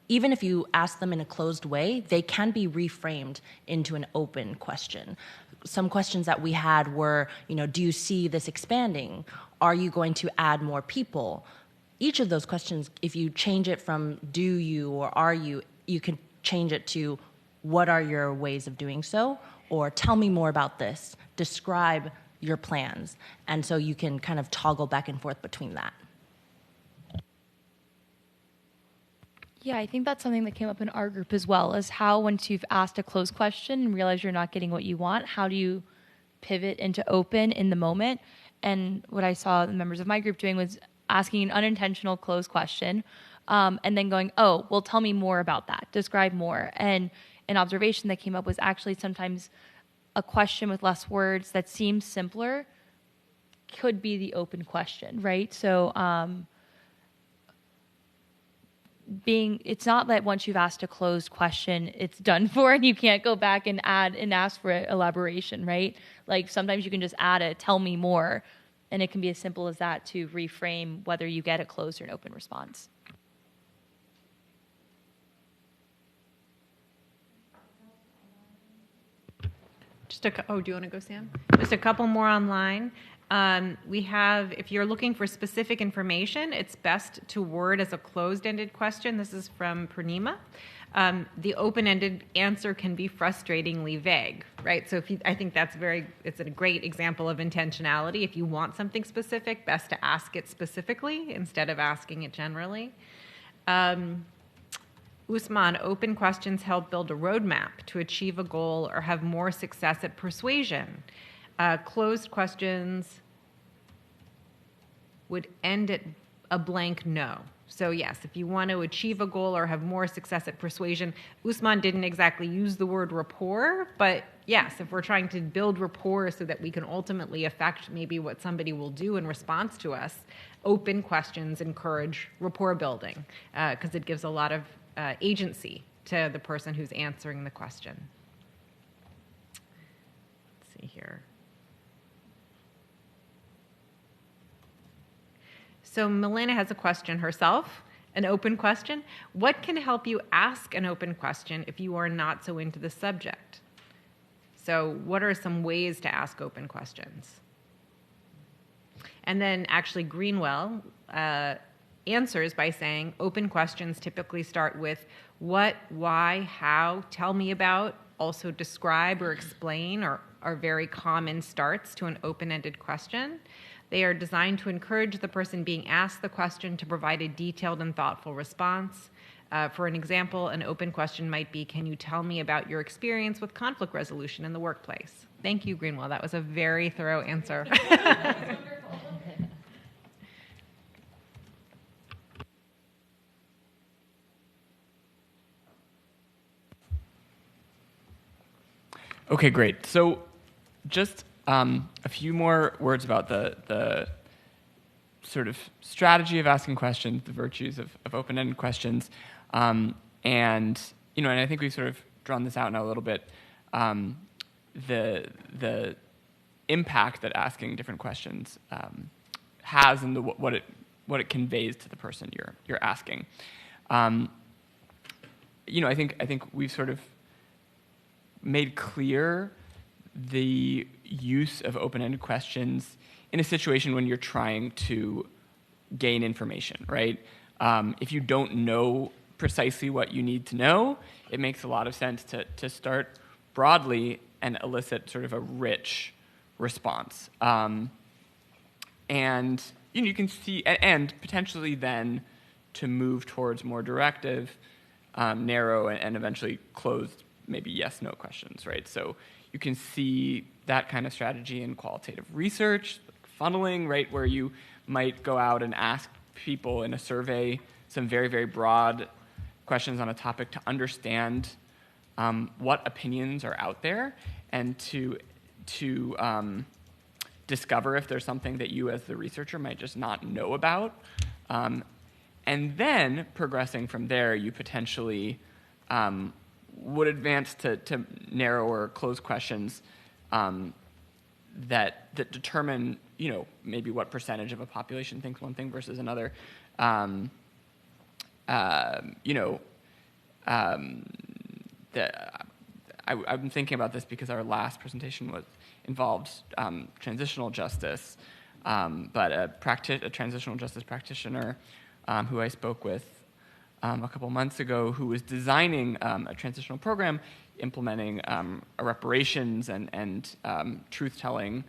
even if you ask them in a closed way, they can be reframed into an open question. Some questions that we had were, you know, do you see this expanding? Are you going to add more people? Each of those questions, if you change it from do you or are you, you can change it to what are your ways of doing so? Or tell me more about this. Describe your plans. And so you can kind of toggle back and forth between that. Yeah, I think that's something that came up in our group as well, is how once you've asked a closed question and realize you're not getting what you want, how do you pivot into open in the moment? And what I saw the members of my group doing was asking an unintentional closed question and then going, oh, well, tell me more about that. Describe more. And an observation that came up was actually sometimes a question with less words that seems simpler could be the open question, right? So it's not that once you've asked a closed question, it's done for and you can't go back and add and ask for elaboration, right? Like sometimes you can just add a tell me more, and it can be as simple as that to reframe whether you get a closed or an open response. Do you want to go, Sam? Just a couple more online. We have, if you're looking for specific information, it's best to word as a closed-ended question. This is from Purnima. The open-ended answer can be frustratingly vague, right? So I think it's a great example of intentionality. If you want something specific, best to ask it specifically instead of asking it generally. Usman, open questions help build a roadmap to achieve a goal or have more success at persuasion. Closed questions would end at a blank no. So yes, if you want to achieve a goal or have more success at persuasion, Usman didn't exactly use the word rapport, but yes, if we're trying to build rapport so that we can ultimately affect maybe what somebody will do in response to us, open questions encourage rapport building because it gives a lot of agency to the person who's answering the question. Let's see here. So Milena has a question herself, an open question. What can help you ask an open question if you are not so into the subject? So what are some ways to ask open questions? And then actually Greenwell answers by saying, open questions typically start with what, why, how, tell me about, also describe or explain are very common starts to an open-ended question. They are designed to encourage the person being asked the question to provide a detailed and thoughtful response. For an example, an open question might be, can you tell me about your experience with conflict resolution in the workplace? Thank you, Greenwell. That was a very thorough answer. Okay, great. So just a few more words about the sort of strategy of asking questions, the virtues of open-ended questions. And I think we've sort of drawn this out now a little bit. The impact that asking different questions has and what it conveys to the person you're asking. I think we've sort of made clear the use of open-ended questions in a situation when you're trying to gain information, right? If you don't know precisely what you need to know, it makes a lot of sense to start broadly and elicit sort of a rich response. And you can see, and potentially then to move towards more directive, narrow, and eventually closed, maybe yes/no questions, right? So you can see that kind of strategy in qualitative research, like funneling, right, where you might go out and ask people in a survey some very, very broad questions on a topic to understand what opinions are out there and to discover if there's something that you as the researcher might just not know about. And then progressing from there, you potentially would advance to narrower, closed questions that determine, maybe what percentage of a population thinks one thing versus another. I'm thinking about this because our last presentation involved transitional justice, but a transitional justice practitioner who I spoke with a couple months ago, who was designing a transitional program implementing a reparations and truth-telling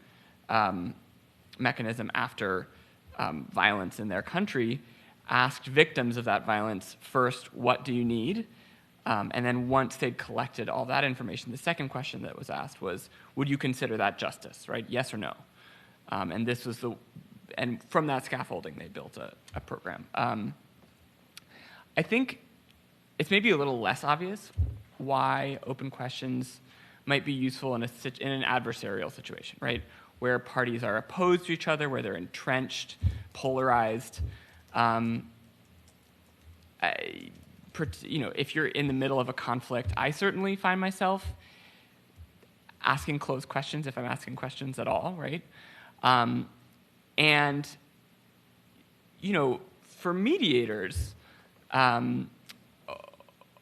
mechanism after violence in their country, asked victims of that violence first, what do you need? And then once they'd collected all that information, the second question that was asked was, would you consider that justice, right? Yes or no? And this was and from that scaffolding, they built a program. I think it's maybe a little less obvious why open questions might be useful in an adversarial situation, right? Where parties are opposed to each other, where they're entrenched, polarized. If you're in the middle of a conflict, I certainly find myself asking closed questions if I'm asking questions at all, right? For mediators,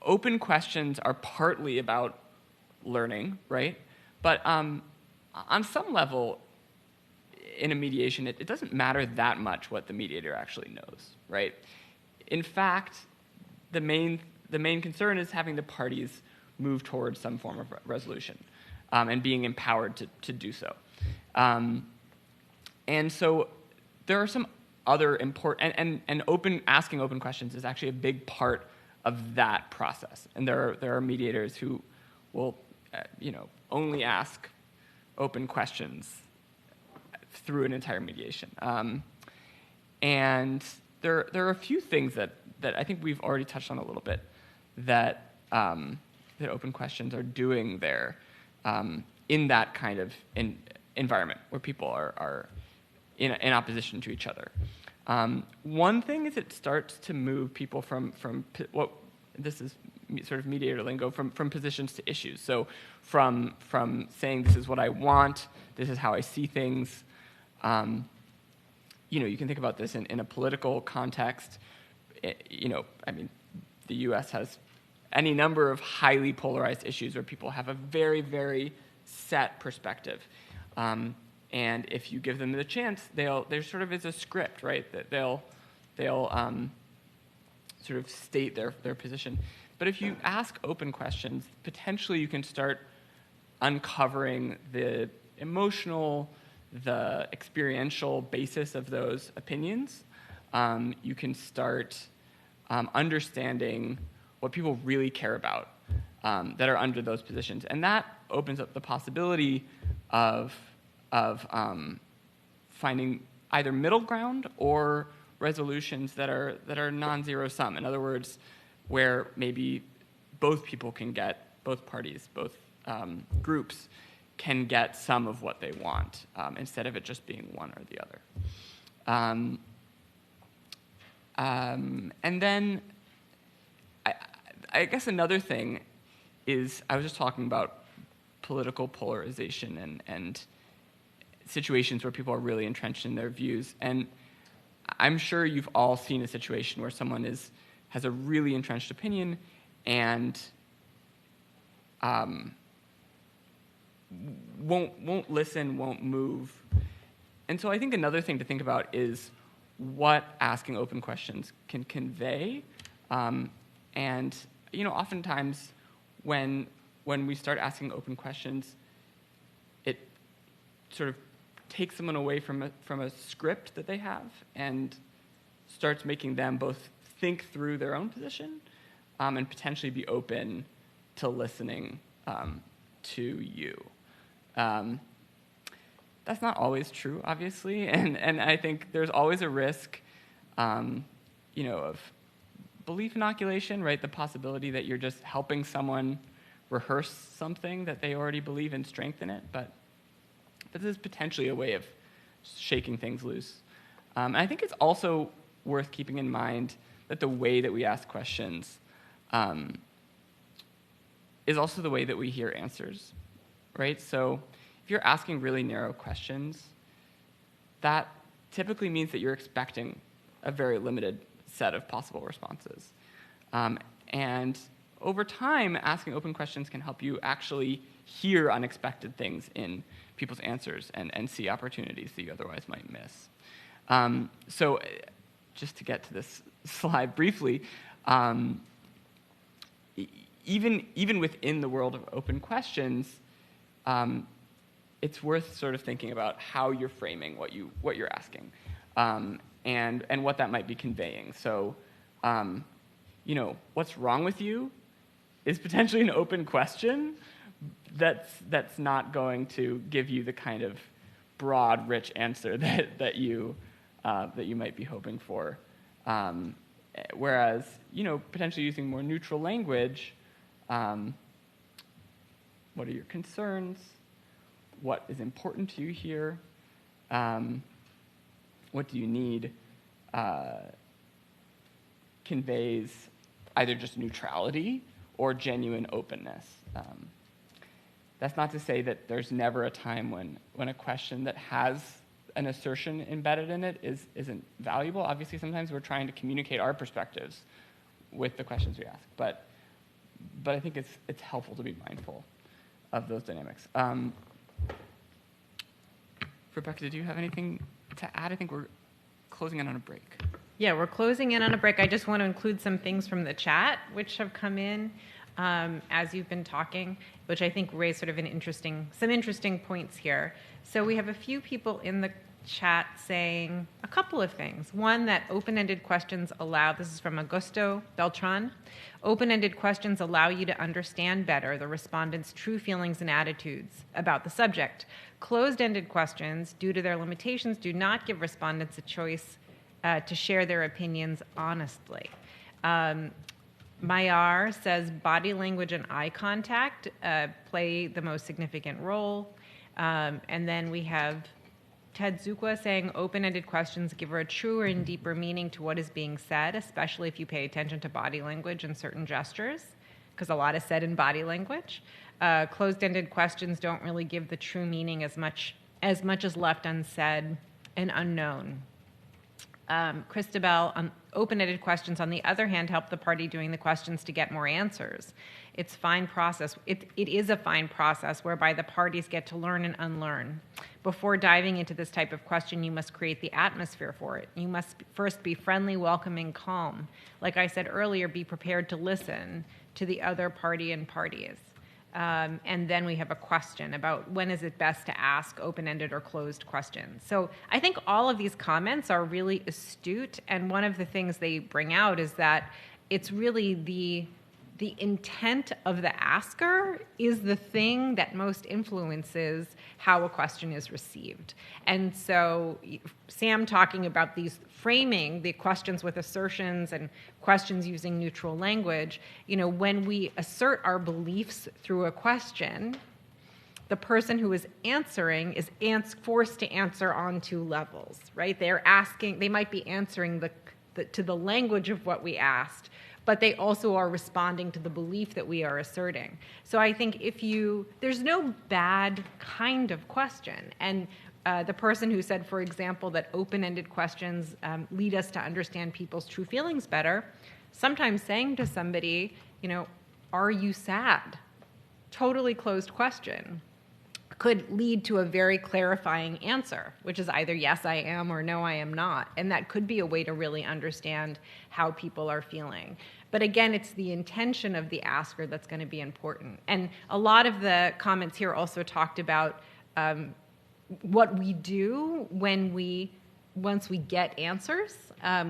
open questions are partly about learning, right? But on some level, in a mediation, it doesn't matter that much what the mediator actually knows, right? In fact, the main concern is having the parties move towards some form of resolution and being empowered to do so. And so there are some other important, and asking open questions is actually a big part of that process. And there are mediators who will, only ask open questions through an entire mediation. And there are a few things that I think we've already touched on a little bit that open questions are doing there in that kind of environment where people are in opposition to each other. One thing is it starts to move people from what this is sort of mediator lingo, from positions to issues. So from saying this is what I want, this is how I see things. You can think about this in a political context. The U.S. has any number of highly polarized issues where people have a very, very set perspective. and if you give them the chance, there's sort of is a script, right? That they'll sort of state their position. But if you ask open questions, potentially you can start uncovering the emotional, the experiential basis of those opinions. You can start understanding what people really care about that are under those positions. And that opens up the possibility of finding either middle ground or resolutions that are non-zero sum. In other words, where maybe both people can get, both parties, both groups can get some of what they want instead of it just being one or the other. And then I guess another thing is, I was just talking about political polarization and situations where people are really entrenched in their views. And I'm sure you've all seen a situation where someone has a really entrenched opinion and won't listen, won't move. And so I think another thing to think about is what asking open questions can convey. And oftentimes when we start asking open questions, it sort of takes someone away from a script that they have and starts making them both think through their own position and potentially be open to listening to you. That's not always true, obviously, and I think there's always a risk, of belief inoculation, right? The possibility that you're just helping someone rehearse something that they already believe and strengthen it, but this is potentially a way of shaking things loose. And I think it's also worth keeping in mind that the way that we ask questions is also the way that we hear answers, right? So if you're asking really narrow questions, that typically means that you're expecting a very limited set of possible responses. And over time, asking open questions can help you actually hear unexpected things in people's answers and see opportunities that you otherwise might miss. So just to get to this slide briefly, even within the world of open questions, it's worth sort of thinking about how you're framing what you're asking, and what that might be conveying. So, what's wrong with you is potentially an open question that's not going to give you the kind of broad, rich answer that you might be hoping for. Whereas, potentially using more neutral language, what are your concerns? What is important to you here? What do you need? Conveys either just neutrality or genuine openness. That's not to say that there's never a time when a question that has an assertion embedded in it isn't valuable. Obviously, sometimes we're trying to communicate our perspectives with the questions we ask, but I think it's helpful to be mindful of those dynamics. Rebecca, did you have anything to add? I think we're closing in on a break. Yeah, we're closing in on a break. I just want to include some things from the chat which have come in as you've been talking, which I think raise sort of some interesting points here. So we have a few people in the chat saying a couple of things. One, that open-ended questions this is from Augusto Beltran, open-ended questions allow you to understand better the respondent's true feelings and attitudes about the subject. Closed-ended questions, due to their limitations, do not give respondents a choice to share their opinions honestly. Mayar says body language and eye contact play the most significant role. And then we have Ted Zukwa saying open-ended questions give her a truer and deeper meaning to what is being said, especially if you pay attention to body language and certain gestures, because a lot is said in body language. Closed-ended questions don't really give the true meaning as much as left unsaid and unknown. Christabel, open-ended questions, on the other hand, help the party doing the questions to get more answers. It's fine process. It is a fine process whereby the parties get to learn and unlearn. Before diving into this type of question, you must create the atmosphere for it. You must first be friendly, welcoming, calm. Like I said earlier, be prepared to listen to the other party and parties. And then we have a question about when is it best to ask open-ended or closed questions. So I think all of these comments are really astute, and one of the things they bring out is that it's really the intent of the asker is the thing that most influences how a question is received. And so Sam talking about these framing the questions with assertions and questions using neutral language, when we assert our beliefs through a question, the person who is answering is forced to answer on two levels, right? They might be answering to the language of what we asked, but they also are responding to the belief that we are asserting. So I think there's no bad kind of question. And the person who said, for example, that open-ended questions lead us to understand people's true feelings better, sometimes saying to somebody, are you sad? Totally closed question could lead to a very clarifying answer, which is either yes, I am, or no, I am not. And that could be a way to really understand how people are feeling. But again, it's the intention of the asker that's going to be important. And a lot of the comments here also talked about what we do once we get answers,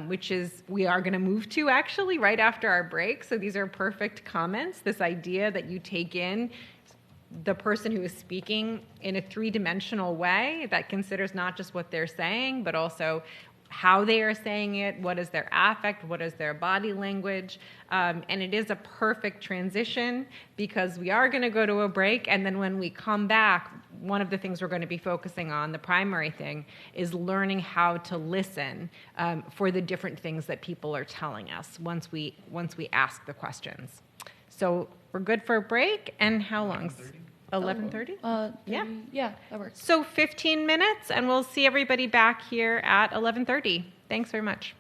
which is we are going to move to actually right after our break. So these are perfect comments, this idea that you take in the person who is speaking in a three-dimensional way that considers not just what they're saying, but also how they are saying it, what is their affect, what is their body language. And it is a perfect transition because we are going to go to a break. And then when we come back, one of the things we're going to be focusing on, the primary thing, is learning how to listen for the different things that people are telling us once we ask the questions. So we're good for a break. And how long? 11:30? Yeah, that works. So 15 minutes, and we'll see everybody back here at 11:30. Thanks very much.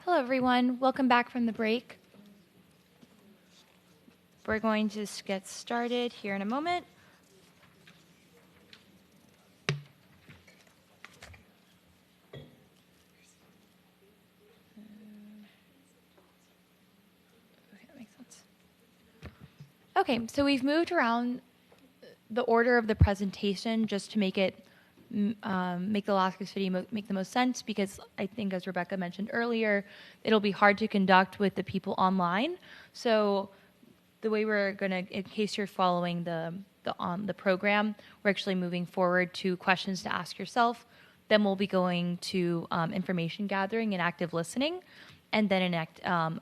Hello, everyone. Welcome back from the break. We're going to just get started here in a moment. Okay, that makes sense. Okay, so we've moved around the order of the presentation just to make it make the last video make the most sense, because I think, as Rebecca mentioned earlier, it'll be hard to conduct with the people online. So the way we're going to, in case you're following the program, we're actually moving forward to questions to ask yourself. Then we'll be going to information gathering and active listening, and then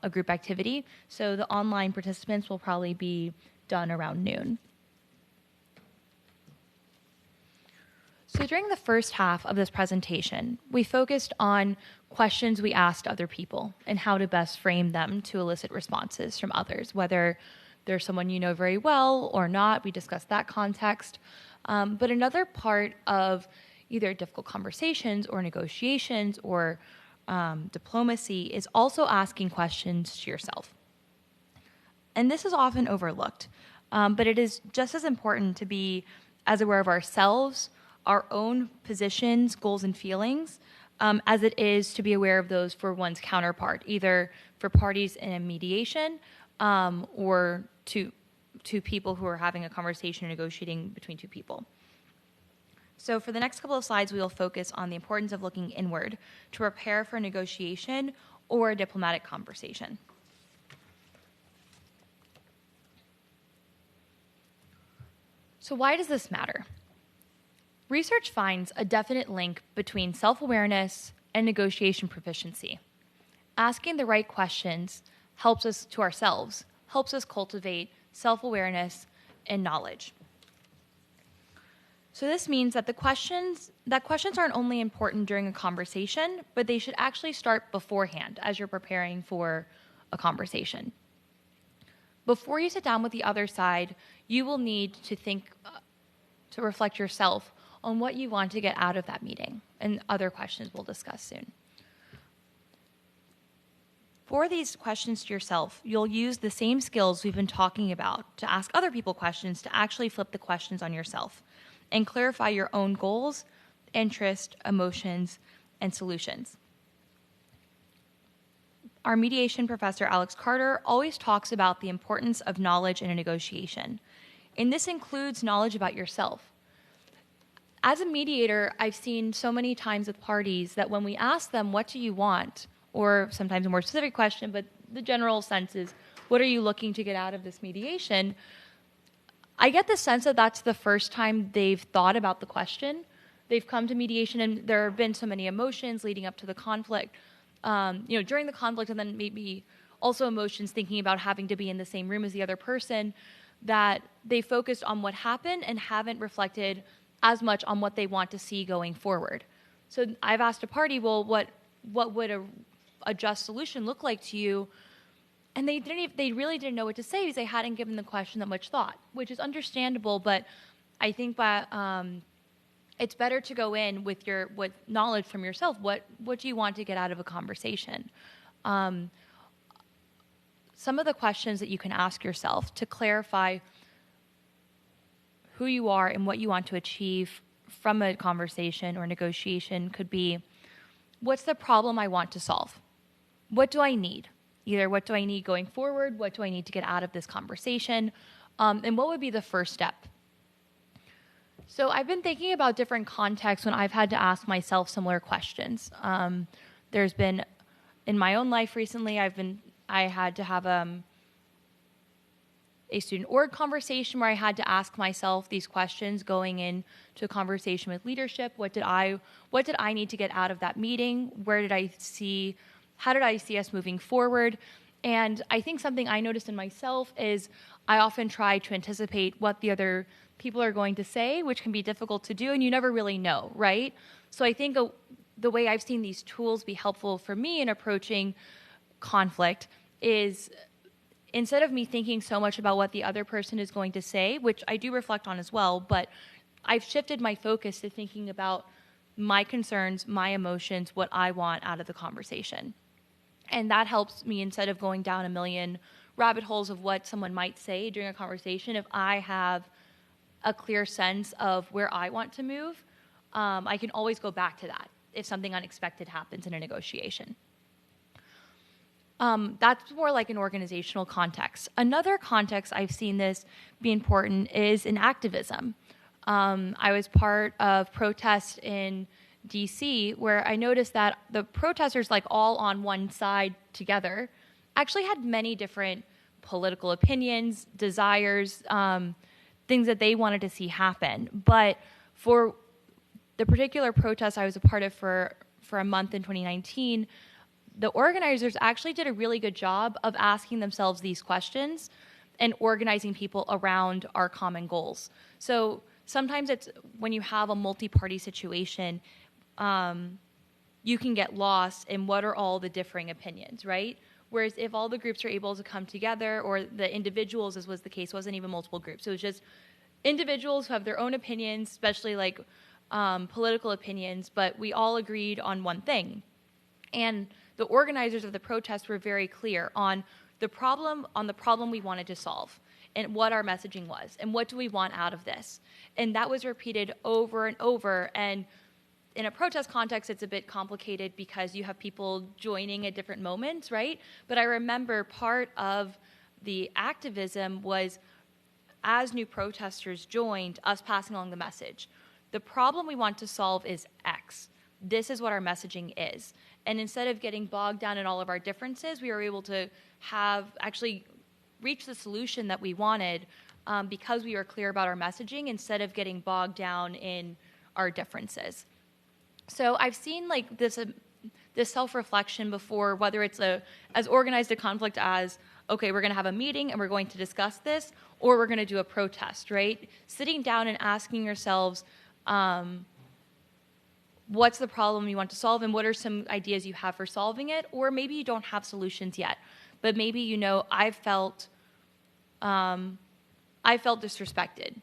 a group activity. So the online participants will probably be done around noon. So during the first half of this presentation, we focused on questions we asked other people and how to best frame them to elicit responses from others, whether they're someone you know very well or not. We discussed that context. But another part of either difficult conversations or negotiations or diplomacy is also asking questions to yourself. And this is often overlooked, but it is just as important to be as aware of ourselves, our own positions, goals, and feelings, as it is to be aware of those for one's counterpart, either for parties in a mediation or to people who are having a conversation or negotiating between two people. So for the next couple of slides, we will focus on the importance of looking inward to prepare for a negotiation or a diplomatic conversation. So why does this matter? Research finds a definite link between self-awareness and negotiation proficiency. Asking the right questions helps us cultivate self-awareness and knowledge. So this means that questions aren't only important during a conversation, but they should actually start beforehand as you're preparing for a conversation. Before you sit down with the other side, you will need to think, to reflect yourself on what you want to get out of that meeting, and other questions we'll discuss soon. For these questions to yourself, you'll use the same skills we've been talking about to ask other people questions, to actually flip the questions on yourself and clarify your own goals, interests, emotions, and solutions. Our mediation professor, Alex Carter, always talks about the importance of knowledge in a negotiation, and this includes knowledge about yourself. As a mediator, I've seen so many times with parties that when we ask them, what do you want? Or sometimes a more specific question, but the general sense is, what are you looking to get out of this mediation? I get the sense that that's the first time they've thought about the question. They've come to mediation and there have been so many emotions leading up to the conflict, during the conflict, and then maybe also emotions thinking about having to be in the same room as the other person, that they focused on what happened and haven't reflected as much on what they want to see going forward. So I've asked a party, well, what would a just solution look like to you? And they really didn't know what to say because they hadn't given the question that much thought, which is understandable. But I think it's better to go in with knowledge from yourself. What do you want to get out of a conversation? Some of the questions that you can ask yourself to clarify who you are and what you want to achieve from a conversation or negotiation could be, what's the problem I want to solve? What do I need? Either what do I need going forward? What do I need to get out of this conversation? And what would be the first step? So I've been thinking about different contexts when I've had to ask myself similar questions. There's been, in my own life recently, I had to have a student org conversation where I had to ask myself these questions going into a conversation with leadership. What did I need to get out of that meeting? How did I see us moving forward? And I think something I noticed in myself is I often try to anticipate what the other people are going to say, which can be difficult to do, and you never really know, right? So I think the way I've seen these tools be helpful for me in approaching conflict is, instead of me thinking so much about what the other person is going to say, which I do reflect on as well, but I've shifted my focus to thinking about my concerns, my emotions, what I want out of the conversation. And that helps me, instead of going down a million rabbit holes of what someone might say during a conversation, if I have a clear sense of where I want to move, I can always go back to that if something unexpected happens in a negotiation. That's more like an organizational context. Another context I've seen this be important is in activism. I was part of protests in DC where I noticed that the protesters, like all on one side together, actually had many different political opinions, desires, things that they wanted to see happen. But for the particular protest I was a part of for a month in 2019, the organizers actually did a really good job of asking themselves these questions and organizing people around our common goals. So sometimes it's when you have a multi-party situation, you can get lost in what are all the differing opinions, right? Whereas if all the groups are able to come together, or the individuals, as was the case, wasn't even multiple groups. It was just individuals who have their own opinions, especially like political opinions, but we all agreed on one thing. And the organizers of the protest were very clear on the problem we wanted to solve and what our messaging was and what do we want out of this. And that was repeated over and over. And in a protest context, it's a bit complicated because you have people joining at different moments, right? But I remember part of the activism was, as new protesters joined, us passing along the message. The problem we want to solve is X. This is what our messaging is. And instead of getting bogged down in all of our differences, we were able to actually reach the solution that we wanted because we were clear about our messaging instead of getting bogged down in our differences. So I've seen like this self-reflection before, whether it's as organized a conflict as, okay, we're going to have a meeting and we're going to discuss this, or we're going to do a protest, right? Sitting down and asking yourselves, what's the problem you want to solve and what are some ideas you have for solving it? Or maybe you don't have solutions yet, but maybe I felt disrespected.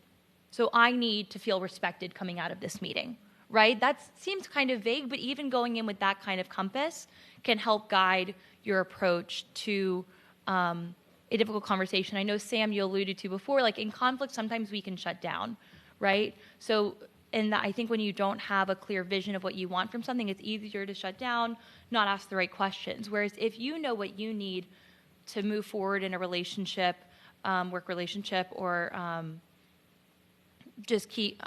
So I need to feel respected coming out of this meeting, right? That seems kind of vague, but even going in with that kind of compass can help guide your approach to a difficult conversation. I know, Sam, you alluded to before, like in conflict, sometimes we can shut down, right? So, and I think when you don't have a clear vision of what you want from something, it's easier to shut down, not ask the right questions. Whereas if you know what you need to move forward in a relationship, work relationship, or just keep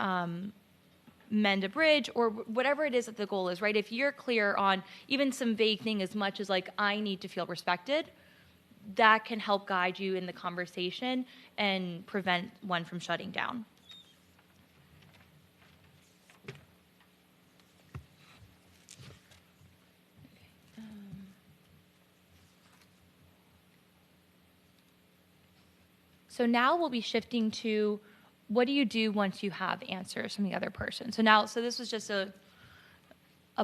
mend a bridge, or whatever it is that the goal is, right? If you're clear on even some vague thing as much as like, I need to feel respected, that can help guide you in the conversation and prevent one from shutting down. So now we'll be shifting to what do you do once you have answers from the other person. So this was just a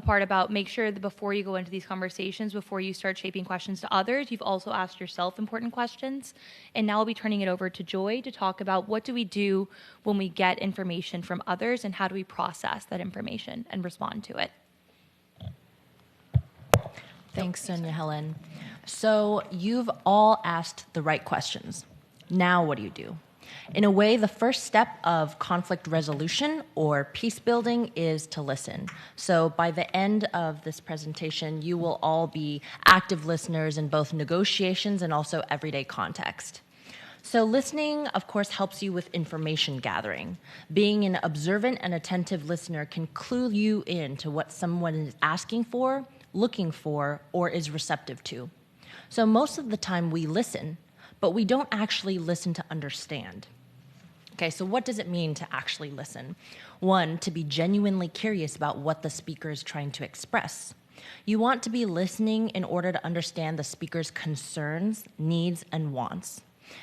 part about make sure that before you go into these conversations, before you start shaping questions to others, you've also asked yourself important questions. And now we'll be turning it over to Joy to talk about what do we do when we get information from others and how do we process that information and respond to it. Thanks, Sonia Helen. So you've all asked the right questions. Now what do you do? In a way, the first step of conflict resolution or peace building is to listen. So by the end of this presentation, you will all be active listeners in both negotiations and also everyday context. So listening, of course, helps you with information gathering. Being an observant and attentive listener can clue you in to what someone is asking for, looking for, or is receptive to. So most of the time we listen, but we don't actually listen to understand. Okay, so what does it mean to actually listen? One, to be genuinely curious about what the speaker is trying to express. You want to be listening in order to understand the speaker's concerns, needs, and wants.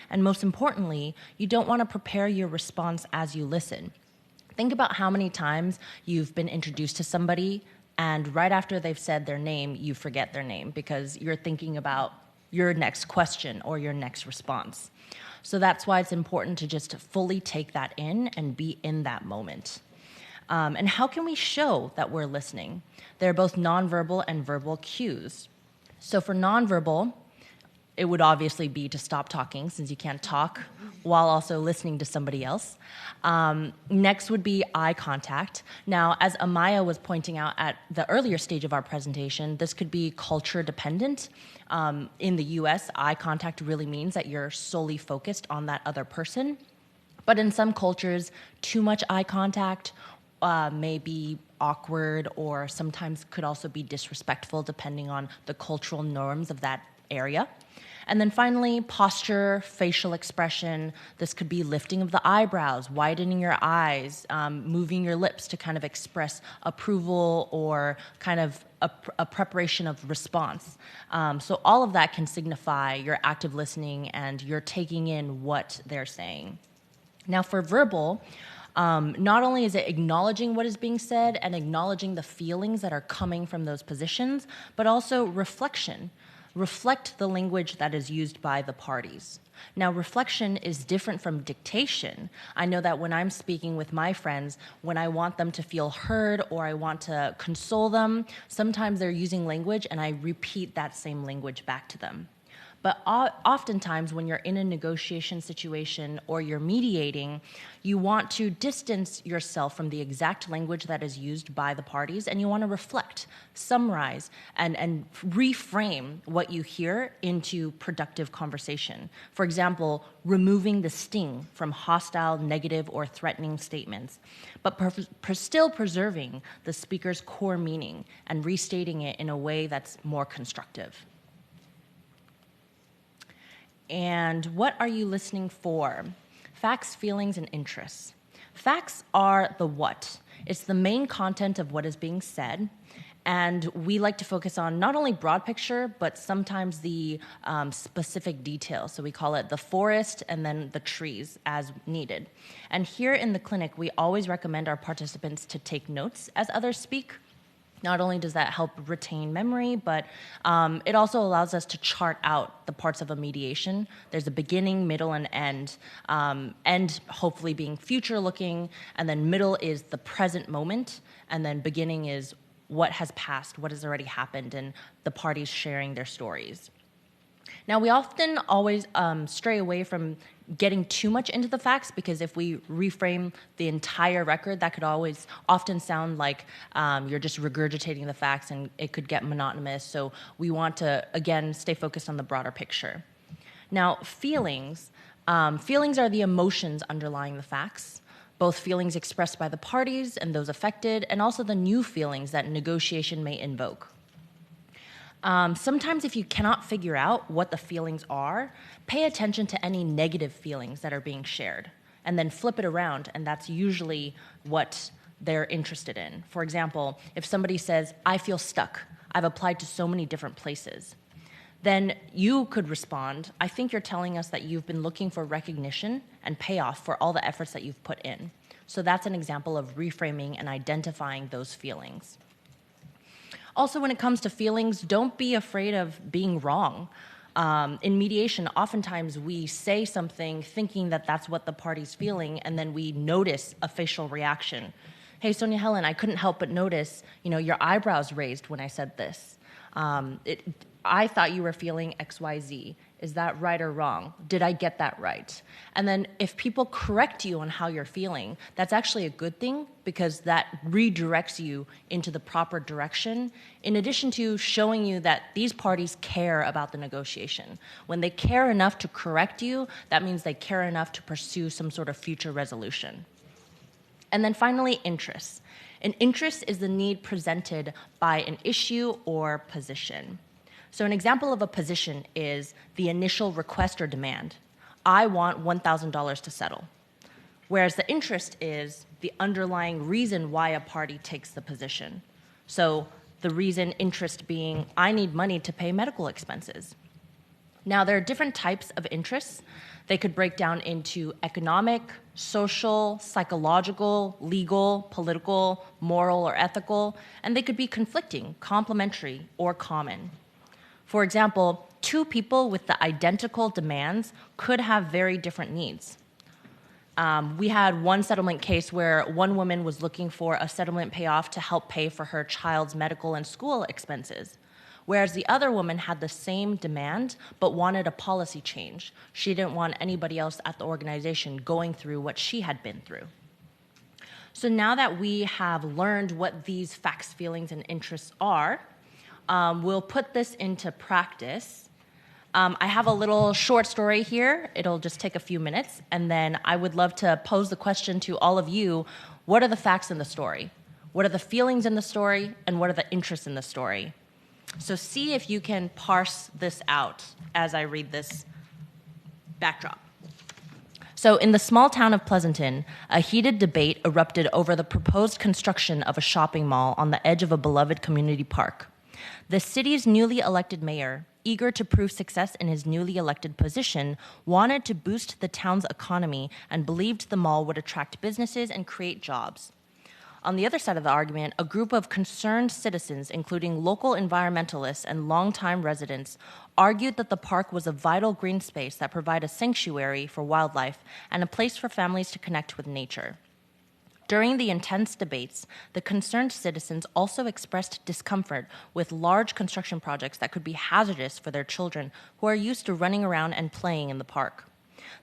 And most importantly, you don't want to prepare your response as you listen. Think about how many times you've been introduced to somebody and right after they've said their name, you forget their name because you're thinking about your next question or your next response. So that's why it's important to just fully take that in and be in that moment. And how can we show that we're listening? There are both nonverbal and verbal cues. So for nonverbal, it would obviously be to stop talking, since you can't talk while also listening to somebody else. Next would be eye contact. Now, as Amaya was pointing out at the earlier stage of our presentation, this could be culture dependent. In the US, eye contact really means that you're solely focused on that other person. But in some cultures, too much eye contact may be awkward, or sometimes could also be disrespectful depending on the cultural norms of that area. And then finally, posture, facial expression. This could be lifting of the eyebrows, widening your eyes, moving your lips to kind of express approval or kind of a preparation of response. So all of that can signify your active listening and you're taking in what they're saying. Now for verbal, not only is it acknowledging what is being said and acknowledging the feelings that are coming from those positions, but also reflection. Reflect the language that is used by the parties. Now, reflection is different from dictation. I know that when I'm speaking with my friends, when I want them to feel heard or I want to console them, sometimes they're using language and I repeat that same language back to them. But oftentimes when you're in a negotiation situation or you're mediating, you want to distance yourself from the exact language that is used by the parties, and you want to reflect, summarize, and reframe what you hear into productive conversation. For example, removing the sting from hostile, negative, or threatening statements, but still preserving the speaker's core meaning and restating it in a way that's more constructive. And what are you listening for? Facts, feelings, and interests. Facts are the what. It's the main content of what is being said. And we like to focus on not only broad picture, but sometimes the specific details. So we call it the forest and then the trees as needed. And here in the clinic, we always recommend our participants to take notes as others speak. Not only does that help retain memory, but it also allows us to chart out the parts of a mediation. There's a beginning, middle, and end. End hopefully being future-looking, and then middle is the present moment, and then beginning is what has passed, what has already happened, and the parties sharing their stories. Now, we often always stray away from getting too much into the facts, because if we reframe the entire record, that could often sound like you're just regurgitating the facts and it could get monotonous. So we want to, again, stay focused on the broader picture. Now, feelings. Feelings are the emotions underlying the facts, both feelings expressed by the parties and those affected, and also the new feelings that negotiation may invoke. Sometimes if you cannot figure out what the feelings are, pay attention to any negative feelings that are being shared, and then flip it around, and that's usually what they're interested in. For example, if somebody says, "I feel stuck, I've applied to so many different places," then you could respond, "I think you're telling us that you've been looking for recognition and payoff for all the efforts that you've put in." So that's an example of reframing and identifying those feelings. Also, when it comes to feelings, don't be afraid of being wrong. In mediation, oftentimes we say something thinking that that's what the party's feeling, and then we notice a facial reaction. "Hey, Sonia Helen, I couldn't help but notice, your eyebrows raised when I said this. I thought you were feeling XYZ. Is that right or wrong? Did I get that right?" And then if people correct you on how you're feeling, that's actually a good thing, because that redirects you into the proper direction, in addition to showing you that these parties care about the negotiation. When they care enough to correct you, that means they care enough to pursue some sort of future resolution. And then finally, interests. An interest is the need presented by an issue or position. So an example of a position is the initial request or demand. "I want $1,000 to settle." Whereas the interest is the underlying reason why a party takes the position. So the reason, interest being, "I need money to pay medical expenses." Now, there are different types of interests. They could break down into economic, social, psychological, legal, political, moral, or ethical, and they could be conflicting, complementary, or common. For example, two people with the identical demands could have very different needs. We had one settlement case where one woman was looking for a settlement payoff to help pay for her child's medical and school expenses, whereas the other woman had the same demand but wanted a policy change. She didn't want anybody else at the organization going through what she had been through. So now that we have learned what these facts, feelings, and interests are, we'll put this into practice. I have a little short story here. It'll just take a few minutes, and then I would love to pose the question to all of you, what are the facts in the story? What are the feelings in the story, and what are the interests in the story? So see if you can parse this out as I read this backdrop. So in the small town of Pleasanton, a heated debate erupted over the proposed construction of a shopping mall on the edge of a beloved community park. The city's newly elected mayor, eager to prove success in his newly elected position, wanted to boost the town's economy and believed the mall would attract businesses and create jobs. On the other side of the argument, a group of concerned citizens, including local environmentalists and longtime residents, argued that the park was a vital green space that provided a sanctuary for wildlife and a place for families to connect with nature. During the intense debates, the concerned citizens also expressed discomfort with large construction projects that could be hazardous for their children who are used to running around and playing in the park.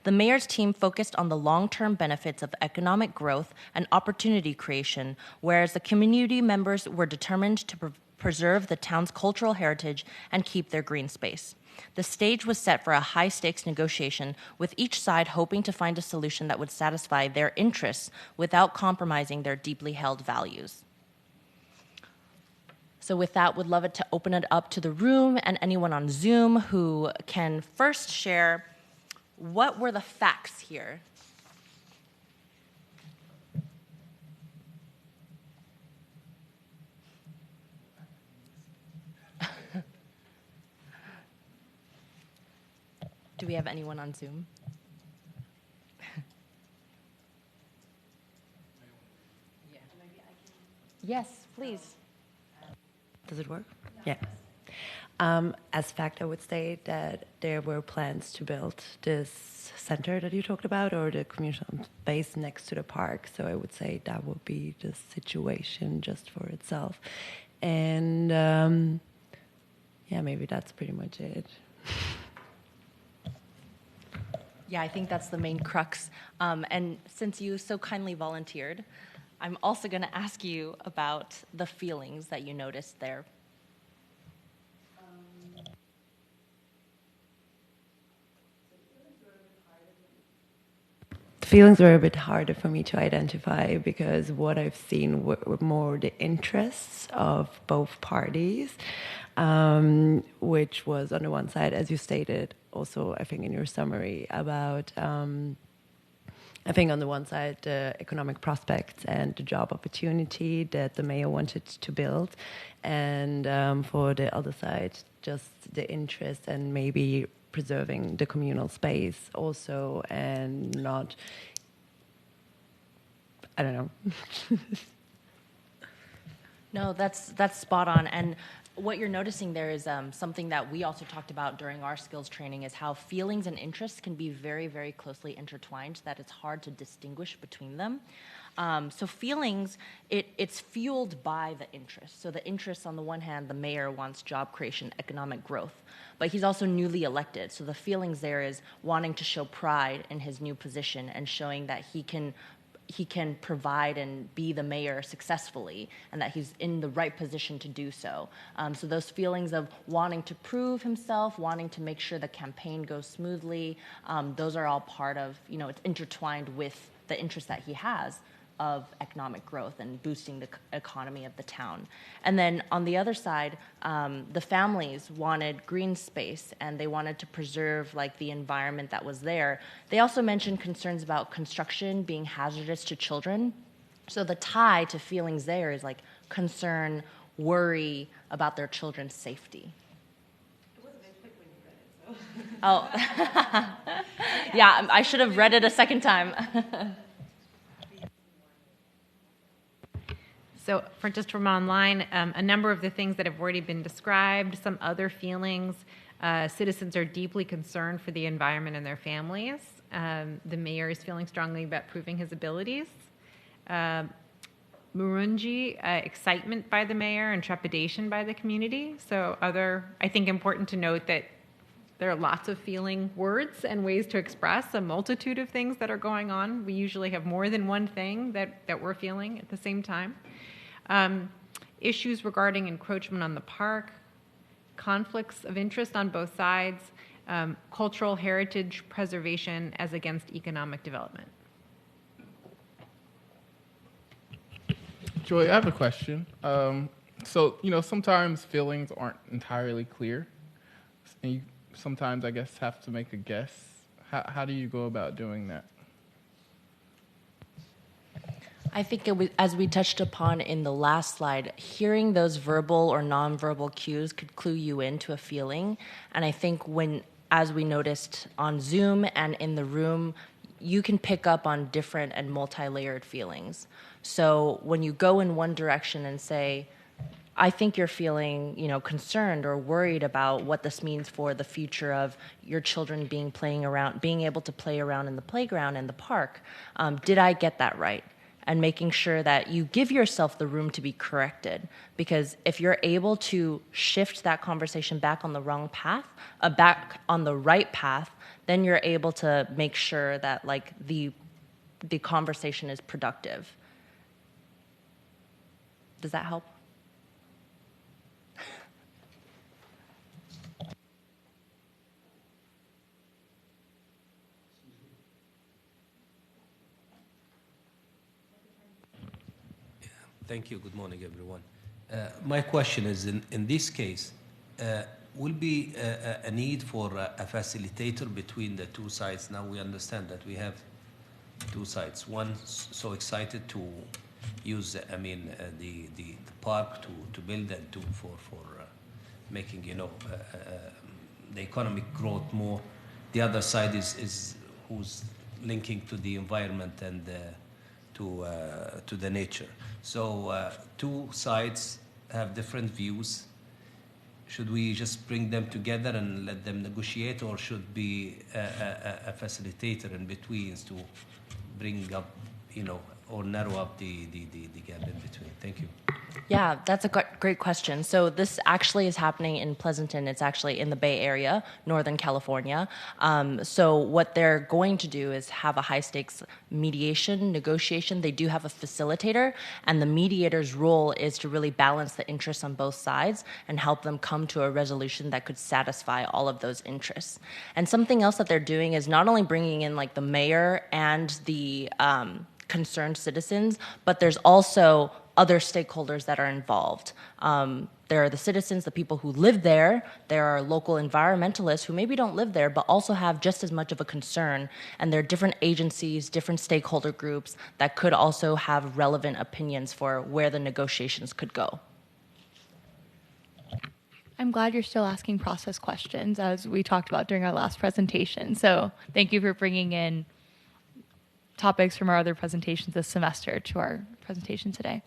The mayor's team focused on the long-term benefits of economic growth and opportunity creation, whereas the community members were determined to preserve the town's cultural heritage and keep their green space. The stage was set for a high-stakes negotiation, with each side hoping to find a solution that would satisfy their interests without compromising their deeply held values. So with that, would love it to open it up to the room and anyone on Zoom who can first share what were the facts here. Do we have anyone on Zoom? Yes, please. Does it work? Yeah. As fact, I would say that there were plans to build this center that you talked about, or the community space next to the park. So I would say that would be the situation just for itself. And yeah, maybe that's pretty much it. Yeah, I think that's the main crux. And since you so kindly volunteered, I'm also going to ask you about the feelings that you noticed there. Feelings were a bit harder for me to identify because what I've seen were more the interests of both parties, which was on the one side, as you stated, also I think in your summary about, I think on the one side, the economic prospects and the job opportunity that the mayor wanted to build, and for the other side, just the interest and maybe preserving the communal space also, and not, I don't know. No, that's spot on. And what you're noticing there is something that we also talked about during our skills training, is how feelings and interests can be very, very closely intertwined, that it's hard to distinguish between them. So feelings, it's fueled by the interests. So the interests, on the one hand, the mayor wants job creation, economic growth, but he's also newly elected. So the feelings there is wanting to show pride in his new position and showing that he can provide and be the mayor successfully, and that he's in the right position to do so. So those feelings of wanting to prove himself, wanting to make sure the campaign goes smoothly, those are all part of, it's intertwined with the interest that he has of economic growth and boosting the economy of the town. And then on the other side, the families wanted green space, and they wanted to preserve the environment that was there. They also mentioned concerns about construction being hazardous to children. So the tie to feelings there is concern, worry about their children's safety. It was a bit quick when you read it, so. Oh, yeah, I should have read it a second time. So just from online, a number of the things that have already been described, some other feelings. Citizens are deeply concerned for the environment and their families. The mayor is feeling strongly about proving his abilities. Murunji, excitement by the mayor and trepidation by the community. So I think important to note that there are lots of feeling words and ways to express a multitude of things that are going on. We usually have more than one thing that we're feeling at the same time. Issues regarding encroachment on the park, conflicts of interest on both sides, cultural heritage preservation as against economic development. Joy, I have a question. So, sometimes feelings aren't entirely clear. And you sometimes, I guess, have to make a guess. How do you go about doing that? I think as we touched upon in the last slide, hearing those verbal or nonverbal cues could clue you into a feeling. And I think as we noticed on Zoom and in the room, you can pick up on different and multi-layered feelings. So when you go in one direction and say, I think you're feeling, concerned or worried about what this means for the future of your children being able to play around in the playground and the park. Did I get that right? And making sure that you give yourself the room to be corrected. Because if you're able to shift that conversation back on the wrong path, back on the right path, then you're able to make sure that the conversation is productive. Does that help? Thank you. Good morning, everyone. My question is, in this case, will be a need for a facilitator between the two sides? Now we understand that we have two sides. One so excited to use, the park to build and for making, the economic growth more. The other side is who's linking to the environment and to the nature. So two sides have different views. Should we just bring them together and let them negotiate, or should be a facilitator in between to bring up, or narrow up the gap in between? Thank you. Yeah, that's a great question. So this actually is happening in Pleasanton. It's actually in the Bay Area, Northern California. So what they're going to do is have a high-stakes mediation, negotiation. They do have a facilitator, and the mediator's role is to really balance the interests on both sides and help them come to a resolution that could satisfy all of those interests. And something else that they're doing is not only bringing in the mayor and the concerned citizens, but there's also other stakeholders that are involved. There are the citizens, the people who live there. There are local environmentalists who maybe don't live there, but also have just as much of a concern. And there are different agencies, different stakeholder groups that could also have relevant opinions for where the negotiations could go. I'm glad you're still asking process questions, as we talked about during our last presentation. So thank you for bringing in topics from our other presentations this semester to our presentation today.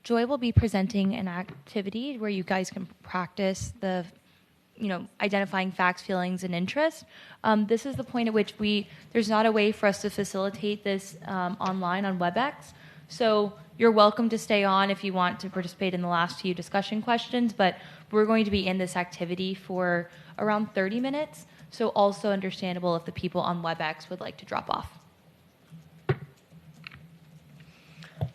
Joy will be presenting an activity where you guys can practice the, identifying facts, feelings, and interests. This is the point at which there's not a way for us to facilitate this online on WebEx. So you're welcome to stay on if you want to participate in the last few discussion questions, but we're going to be in this activity for around 30 minutes. So also understandable if the people on WebEx would like to drop off.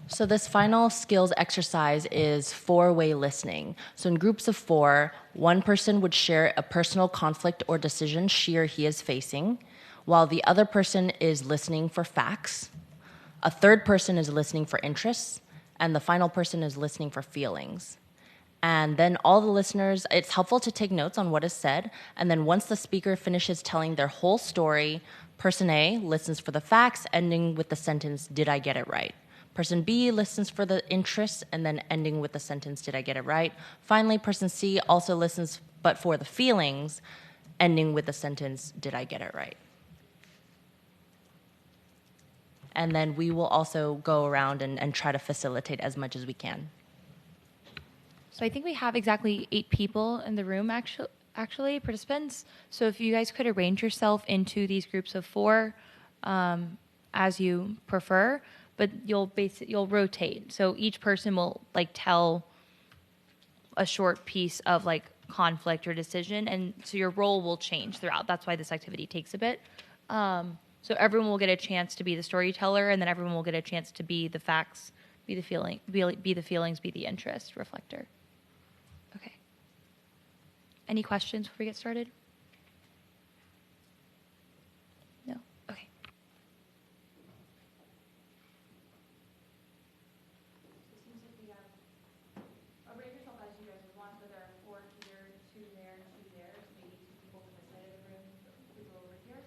So this final skills exercise is four-way listening. So in groups of four, one person would share a personal conflict or decision she or he is facing, while the other person is listening for facts. A third person is listening for interests, and the final person is listening for feelings. And then all the listeners, it's helpful to take notes on what is said, and then once the speaker finishes telling their whole story, person A listens for the facts, ending with the sentence, "Did I get it right?" Person B listens for the interests and then ending with the sentence, "Did I get it right?" Finally, person C also listens but for the feelings, ending with the sentence, "Did I get it right?" And then we will also go around and try to facilitate as much as we can. So I think we have exactly 8 people in the room, actually participants. So if you guys could arrange yourself into these groups of 4 as you prefer, but you'll rotate. So each person will like tell a short piece of like conflict or decision, and so your role will change throughout. That's why this activity takes a bit. So everyone will get a chance to be the storyteller, and then everyone will get a chance to be the facts, be the feelings, be the interest reflector. Okay. Any questions before we get started? No? Okay. Arrange yourself as you guys would want, so there are 4 here, 2 there, 2 there, so maybe 2 people to the side of the room, people over here.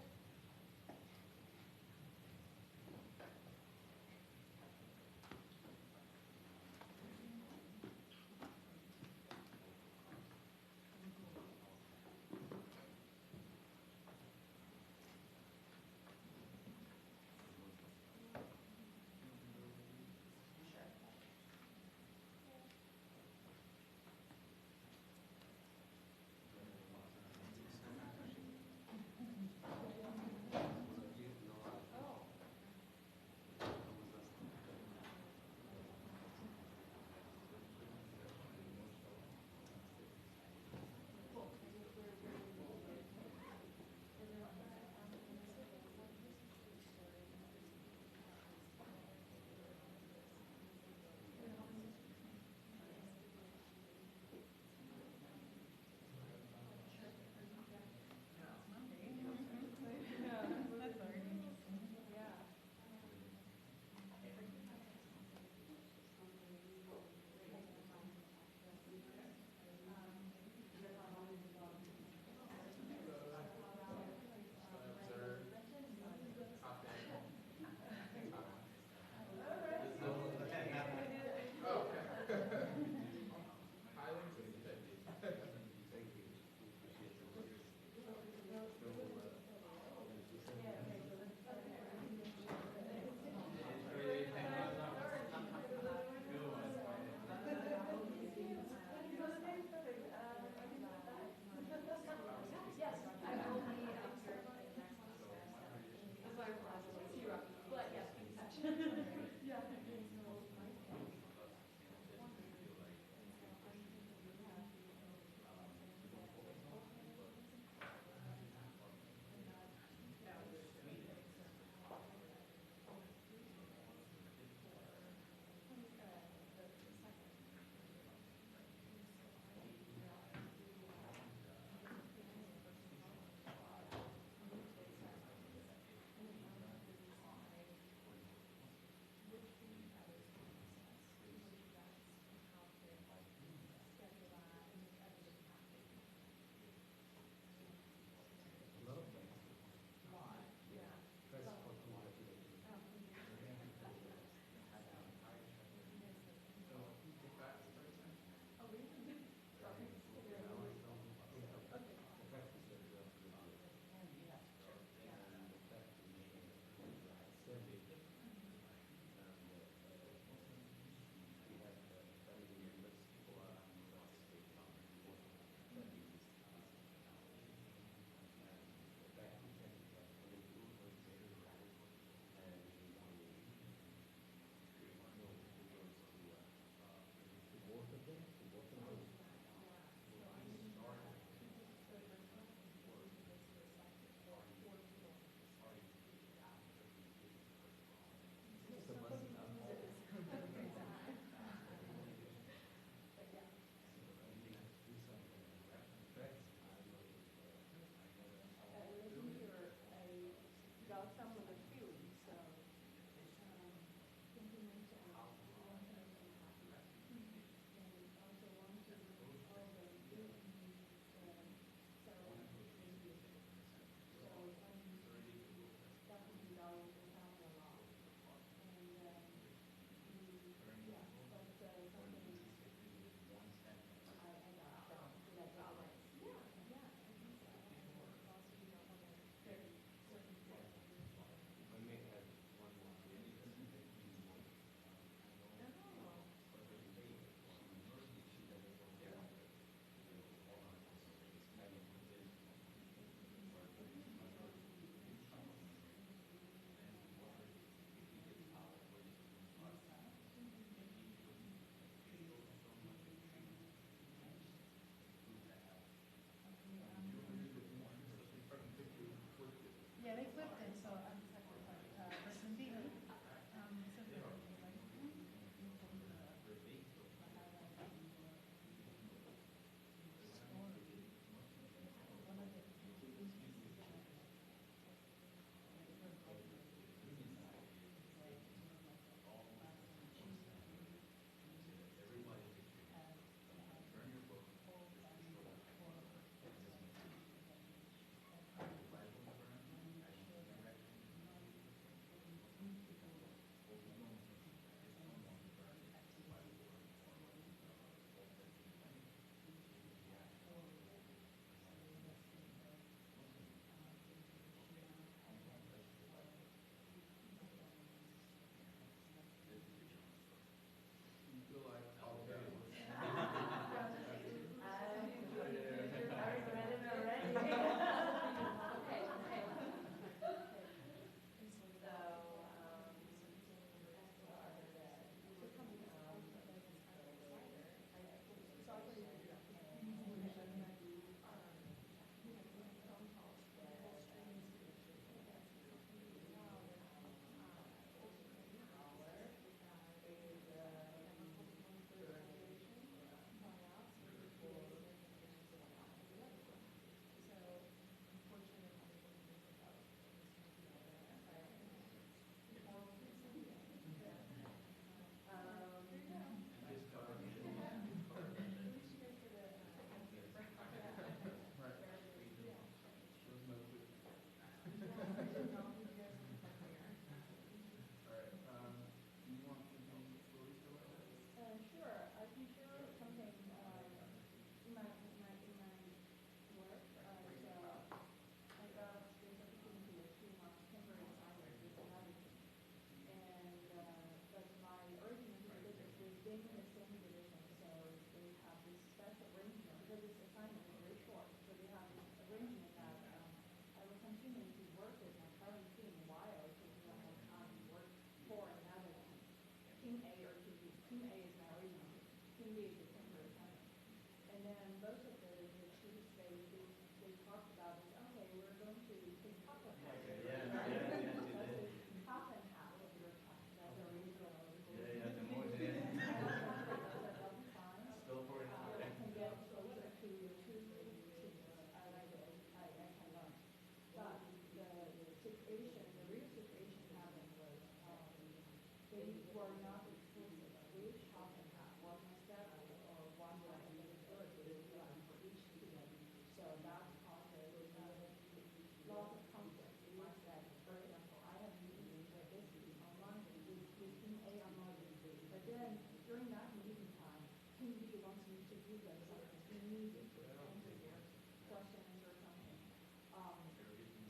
during that meeting time, he wants me to do like something immediate to answer their questions or something.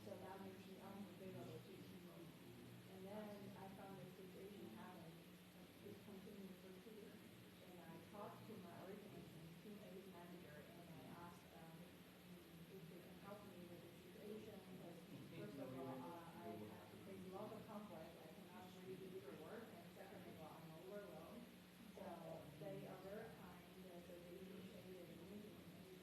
So that makes me unavailable to team. And then I found the situation happened, this continued for 2 years. And I talked to my origination team A manager and I asked if they can help me with the situation because first of all, I have to face a lot of conflict. I cannot really do the work. And second of all, I'm overwhelmed. So they are very kind. So they initiated a meeting and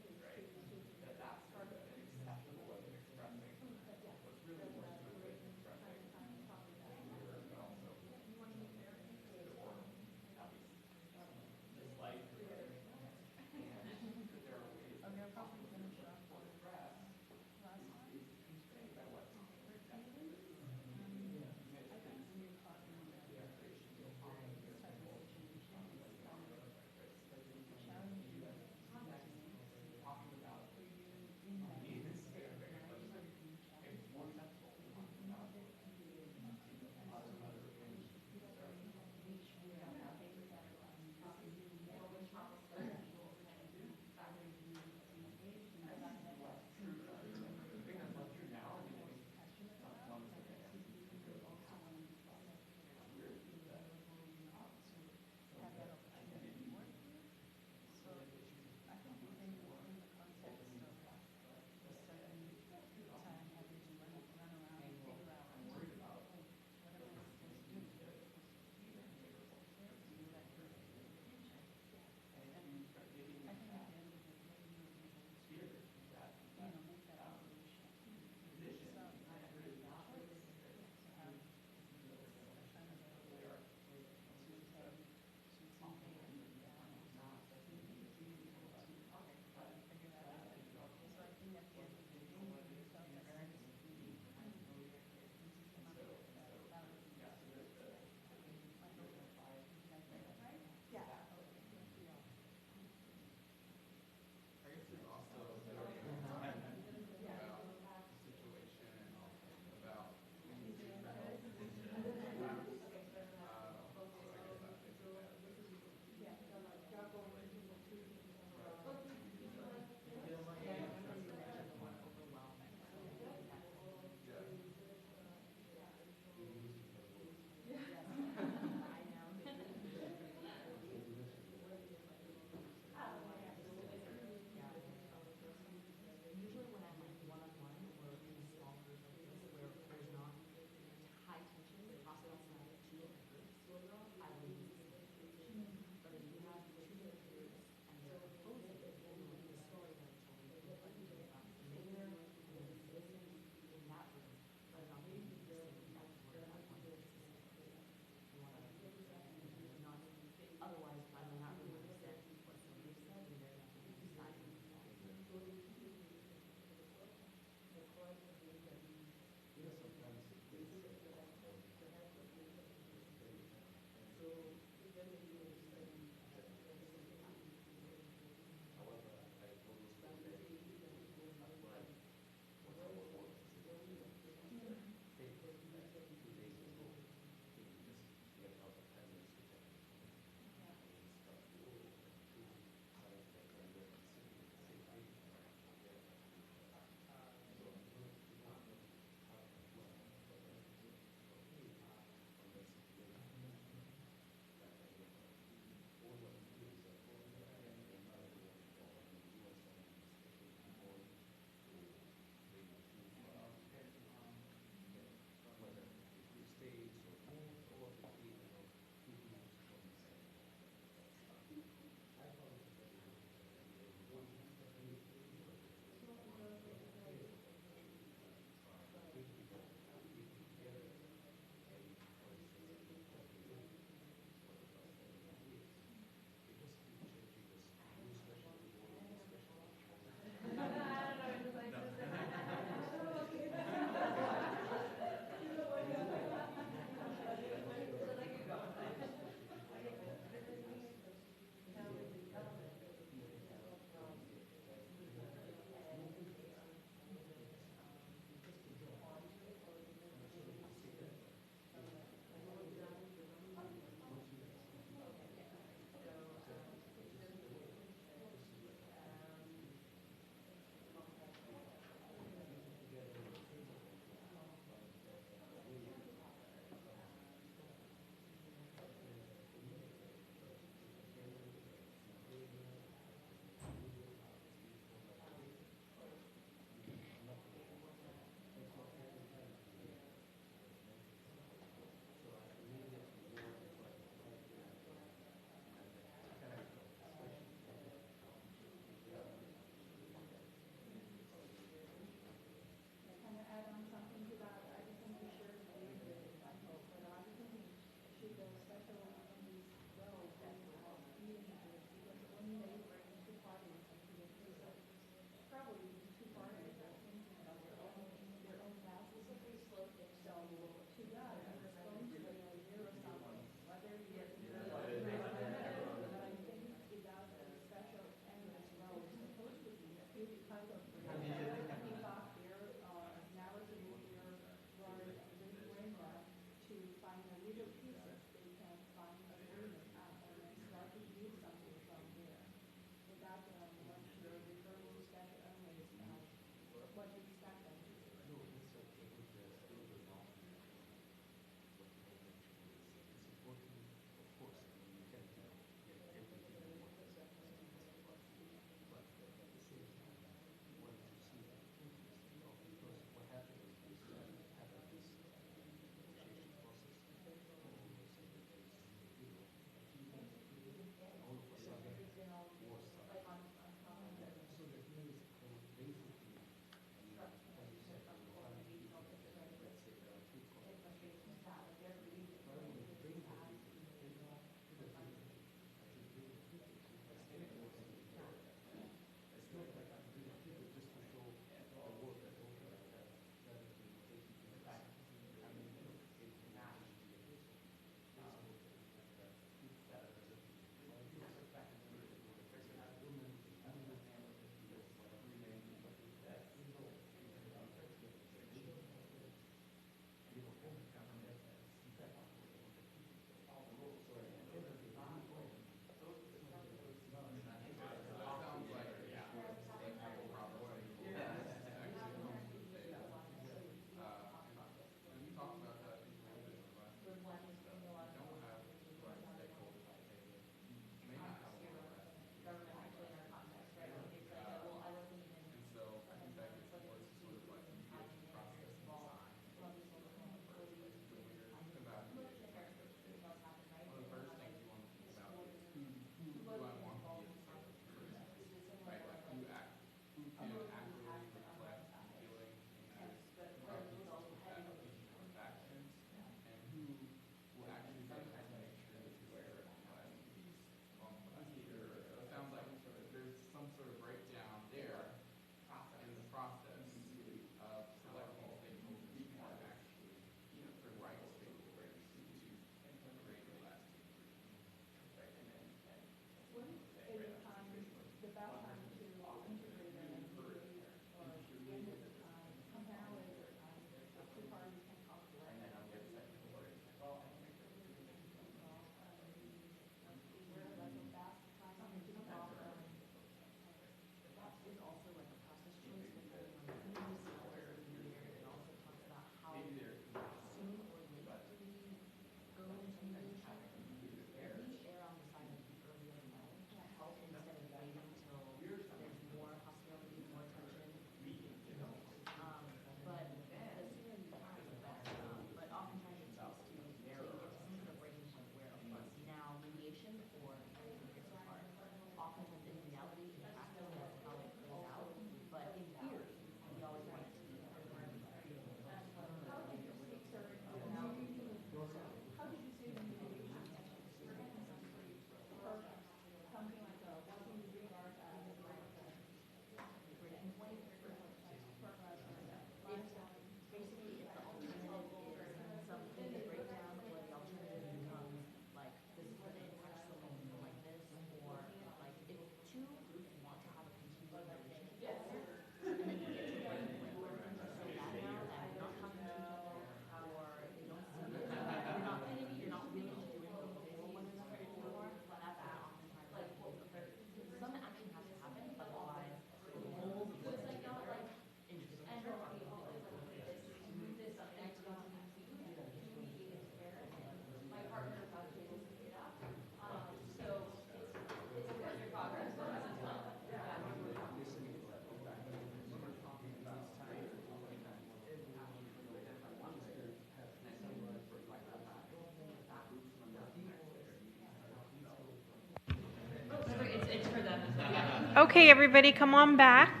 Okay, everybody, come on back.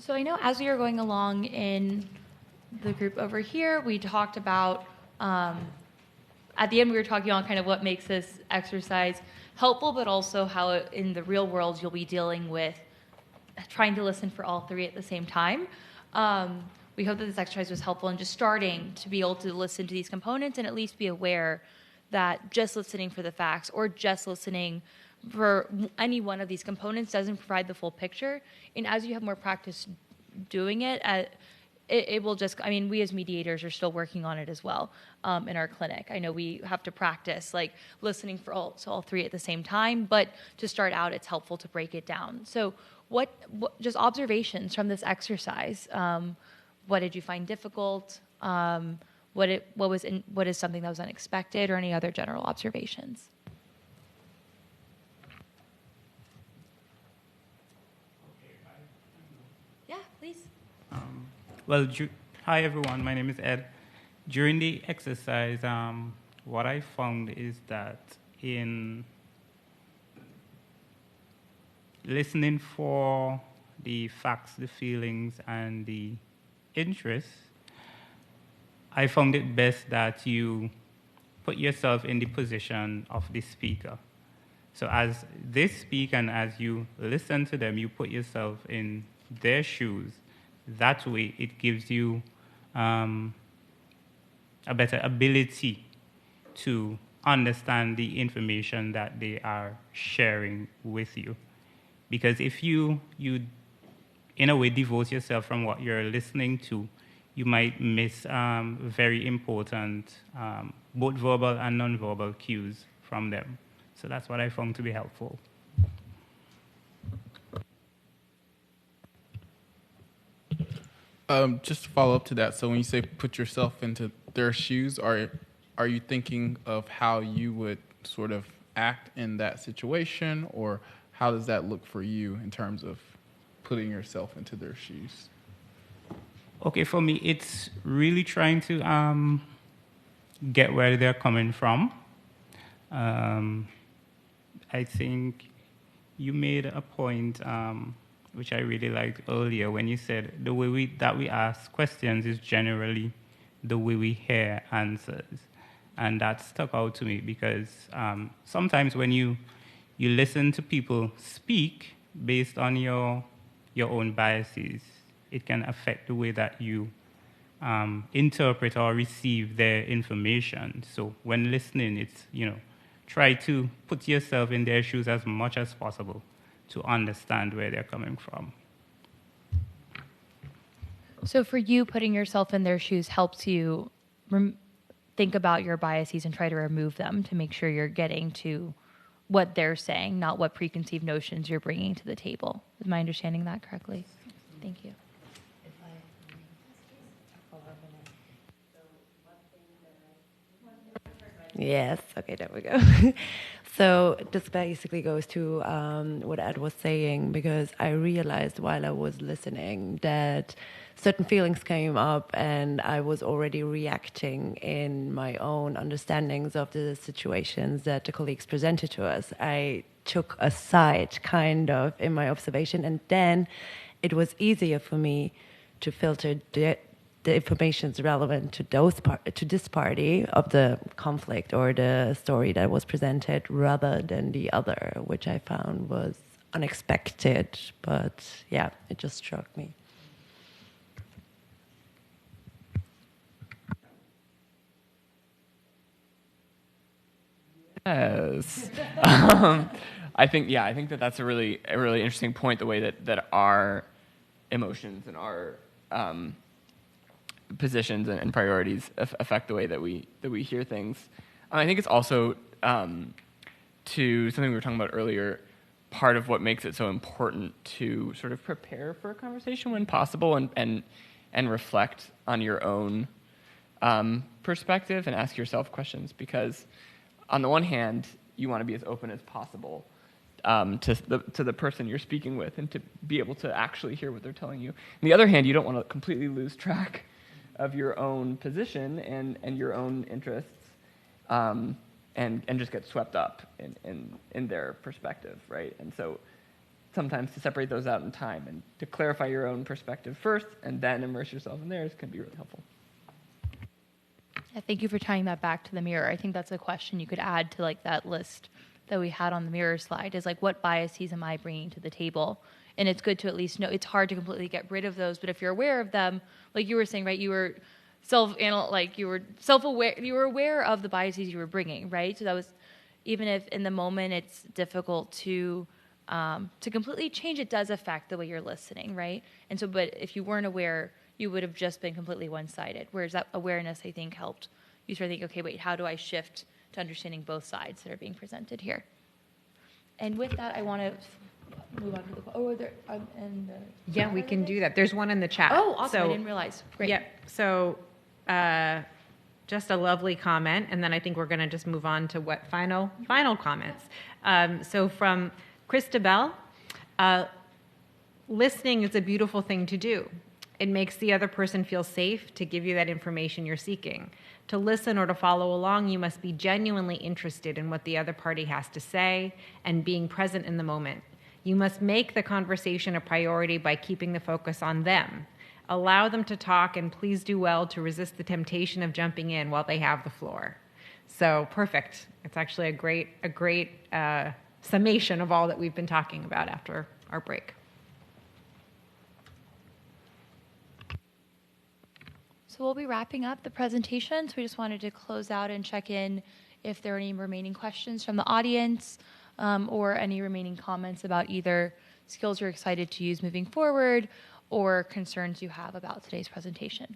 So I know as we were going along in the group over here, we talked about, at the end we were talking on kind of what makes this exercise helpful, but also how in the real world you'll be dealing with trying to listen for all three at the same time. we hope that this exercise was helpful in just starting to be able to listen to these components and at least be aware that just listening for the facts or just listening for any one of these components doesn't provide the full picture. And as you have more practice doing it, it will just, I mean, we as mediators are still working on it as well in our clinic. I know we have to practice like listening for all three at the same time, but to start out, it's helpful to break it down. So what just observations from this exercise? What did you find difficult? What is something that was unexpected, or any other general observations? Yeah, please. Well, hi everyone, my name is Ed. During the exercise, what I found is that in listening for the facts, the feelings, and the interests, I found it best that you put yourself in the position of the speaker. So as they speak and as you listen to them, you put yourself in their shoes. That way, it gives you a better ability to understand the information that they are sharing with you. Because if you in a way devote yourself from what you're listening to, you might miss very important both verbal and nonverbal cues from them. So that's what I found to be helpful. Just to follow up to that, so when you say put yourself into their shoes, are you thinking of how you would sort of act in that situation, or how does that look for you in terms of putting yourself into their shoes? Okay, for me, it's really trying to get where they're coming from. I think you made a point which I really liked earlier when you said the way that we ask questions is generally the way we hear answers. And that stuck out to me because sometimes when you listen to people speak based on your own biases, it can affect the way that you interpret or receive their information. So when listening, it's, try to put yourself in their shoes as much as possible to understand where they're coming from. So for you, putting yourself in their shoes helps you think about your biases and try to remove them to make sure you're getting to what they're saying, not what preconceived notions you're bringing to the table. Is my understanding that correctly? Thank you. Yes, okay, there we go. So this basically goes to what Ed was saying, because I realized while I was listening that certain feelings came up and I was already reacting in my own understandings of the situations that the colleagues presented to us. I took a side kind of in my observation, and then it was easier for me to filter the information is relevant to to this party of the conflict or the story that was presented, rather than the other, which I found was unexpected. But yeah, it just struck me. Yes. I think that that's a really interesting point. The way that our emotions and our positions and priorities affect the way that we hear things. I think it's also to something we were talking about earlier. Part of what makes it so important to sort of prepare for a conversation when possible, and reflect on your own perspective and ask yourself questions, because on the one hand, you want to be as open as possible to the person you're speaking with, and to be able to actually hear what they're telling you. On the other hand, you don't want to completely lose track of your own position and your own interests, and just get swept up in their perspective, right? And so sometimes to separate those out in time and to clarify your own perspective first and then immerse yourself in theirs can be really helpful. Yeah, thank you for tying that back to the mirror. I think that's a question you could add to like that list that we had on the mirror slide, is like, what biases am I bringing to the table? And it's good to at least know. It's hard to completely get rid of those, but if you're aware of them, like you were saying, right, you were self-aware, you were aware of the biases you were bringing, right? So that was, even if in the moment it's difficult to completely change, it does affect the way you're listening, right? And so, but if you weren't aware, you would have just been completely one-sided. Whereas that awareness, I think, helped you start thinking, okay, wait, how do I shift to understanding both sides that are being presented here? And with that, I want to move on to the yeah, we can do that. There's one in the chat. Oh, awesome! So, I didn't realize. Great. Yeah. So, just a lovely comment, and then I think we're going to just move on to what final comments. So from Christabel, listening is a beautiful thing to do. It makes the other person feel safe to give you that information you're seeking. To listen or to follow along, you must be genuinely interested in what the other party has to say and being present in the moment. You must make the conversation a priority by keeping the focus on them. Allow them to talk, and please do well to resist the temptation of jumping in while they have the floor. So perfect. It's actually a great summation of all that we've been talking about after our break. So we'll be wrapping up the presentation. So we just wanted to close out and check in if there are any remaining questions from the audience, or any remaining comments about either skills you're excited to use moving forward or concerns you have about today's presentation.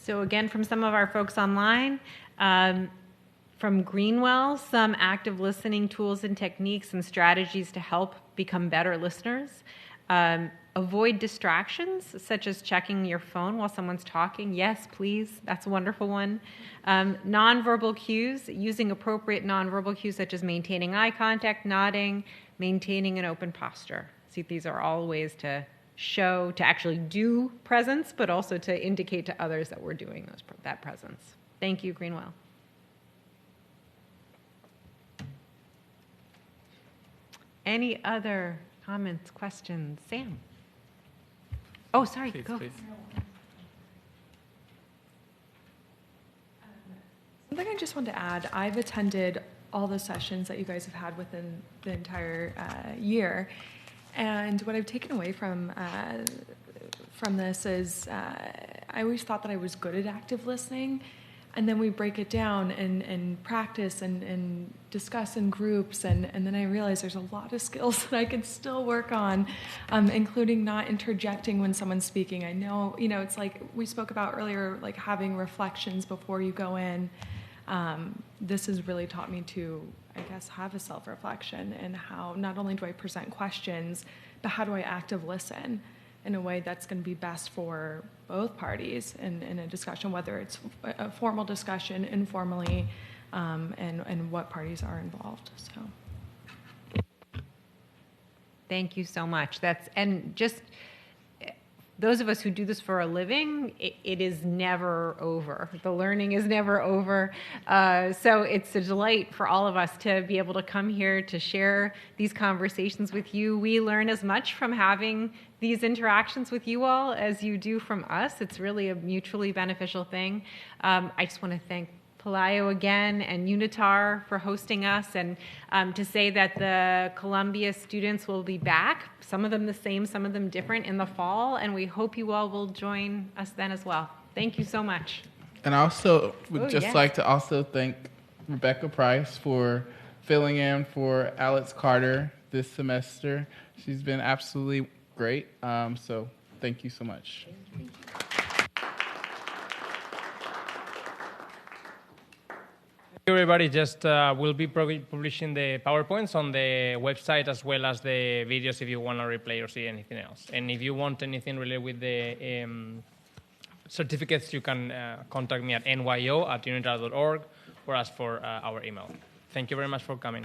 So again, from some of our folks online, from Greenwell, some active listening tools and techniques and strategies to help become better listeners. Avoid distractions, such as checking your phone while someone's talking. Yes, please. That's a wonderful one. Nonverbal cues, using appropriate nonverbal cues such as maintaining eye contact, nodding, maintaining an open posture. See, these are all ways to show, to actually do presence, but also to indicate to others that we're doing that presence. Thank you, Greenwell. Any other comments, questions? Sam? Oh, sorry, please, go. Please. Something I just wanted to add, I've attended all the sessions that you guys have had within the entire year. And what I've taken away from this is I always thought that I was good at active listening. And then we break it down and practice and discuss in groups. And then I realized there's a lot of skills that I could still work on, including not interjecting when someone's speaking. I know, it's like we spoke about earlier, like having reflections before you go in. This has really taught me to, I guess, have a self-reflection and how not only do I present questions, but how do I active listen in a way that's going to be best for both parties in a discussion, whether it's a formal discussion, informally, and what parties are involved. So, thank you so much. And just those of us who do this for a living, it is never over. The learning is never over. So it's a delight for all of us to be able to come here to share these conversations with you. We learn as much from having these interactions with you all as you do from us. It's really a mutually beneficial thing. I just want to thank Pelayo again and UNITAR for hosting us, and to say that the Columbia students will be back, some of them the same, some of them different, in the fall, and we hope you all will join us then as well. Thank you so much. And I also would like to also thank Rebecca Price for filling in for Alex Carter this semester. She's been absolutely great, so thank you so much. Thank you. Everybody, just we'll be publishing the PowerPoints on the website as well as the videos if you want to replay or see anything else. And if you want anything related with the certificates, you can contact me at nyo@unitar.org or ask for our email. Thank you very much for coming.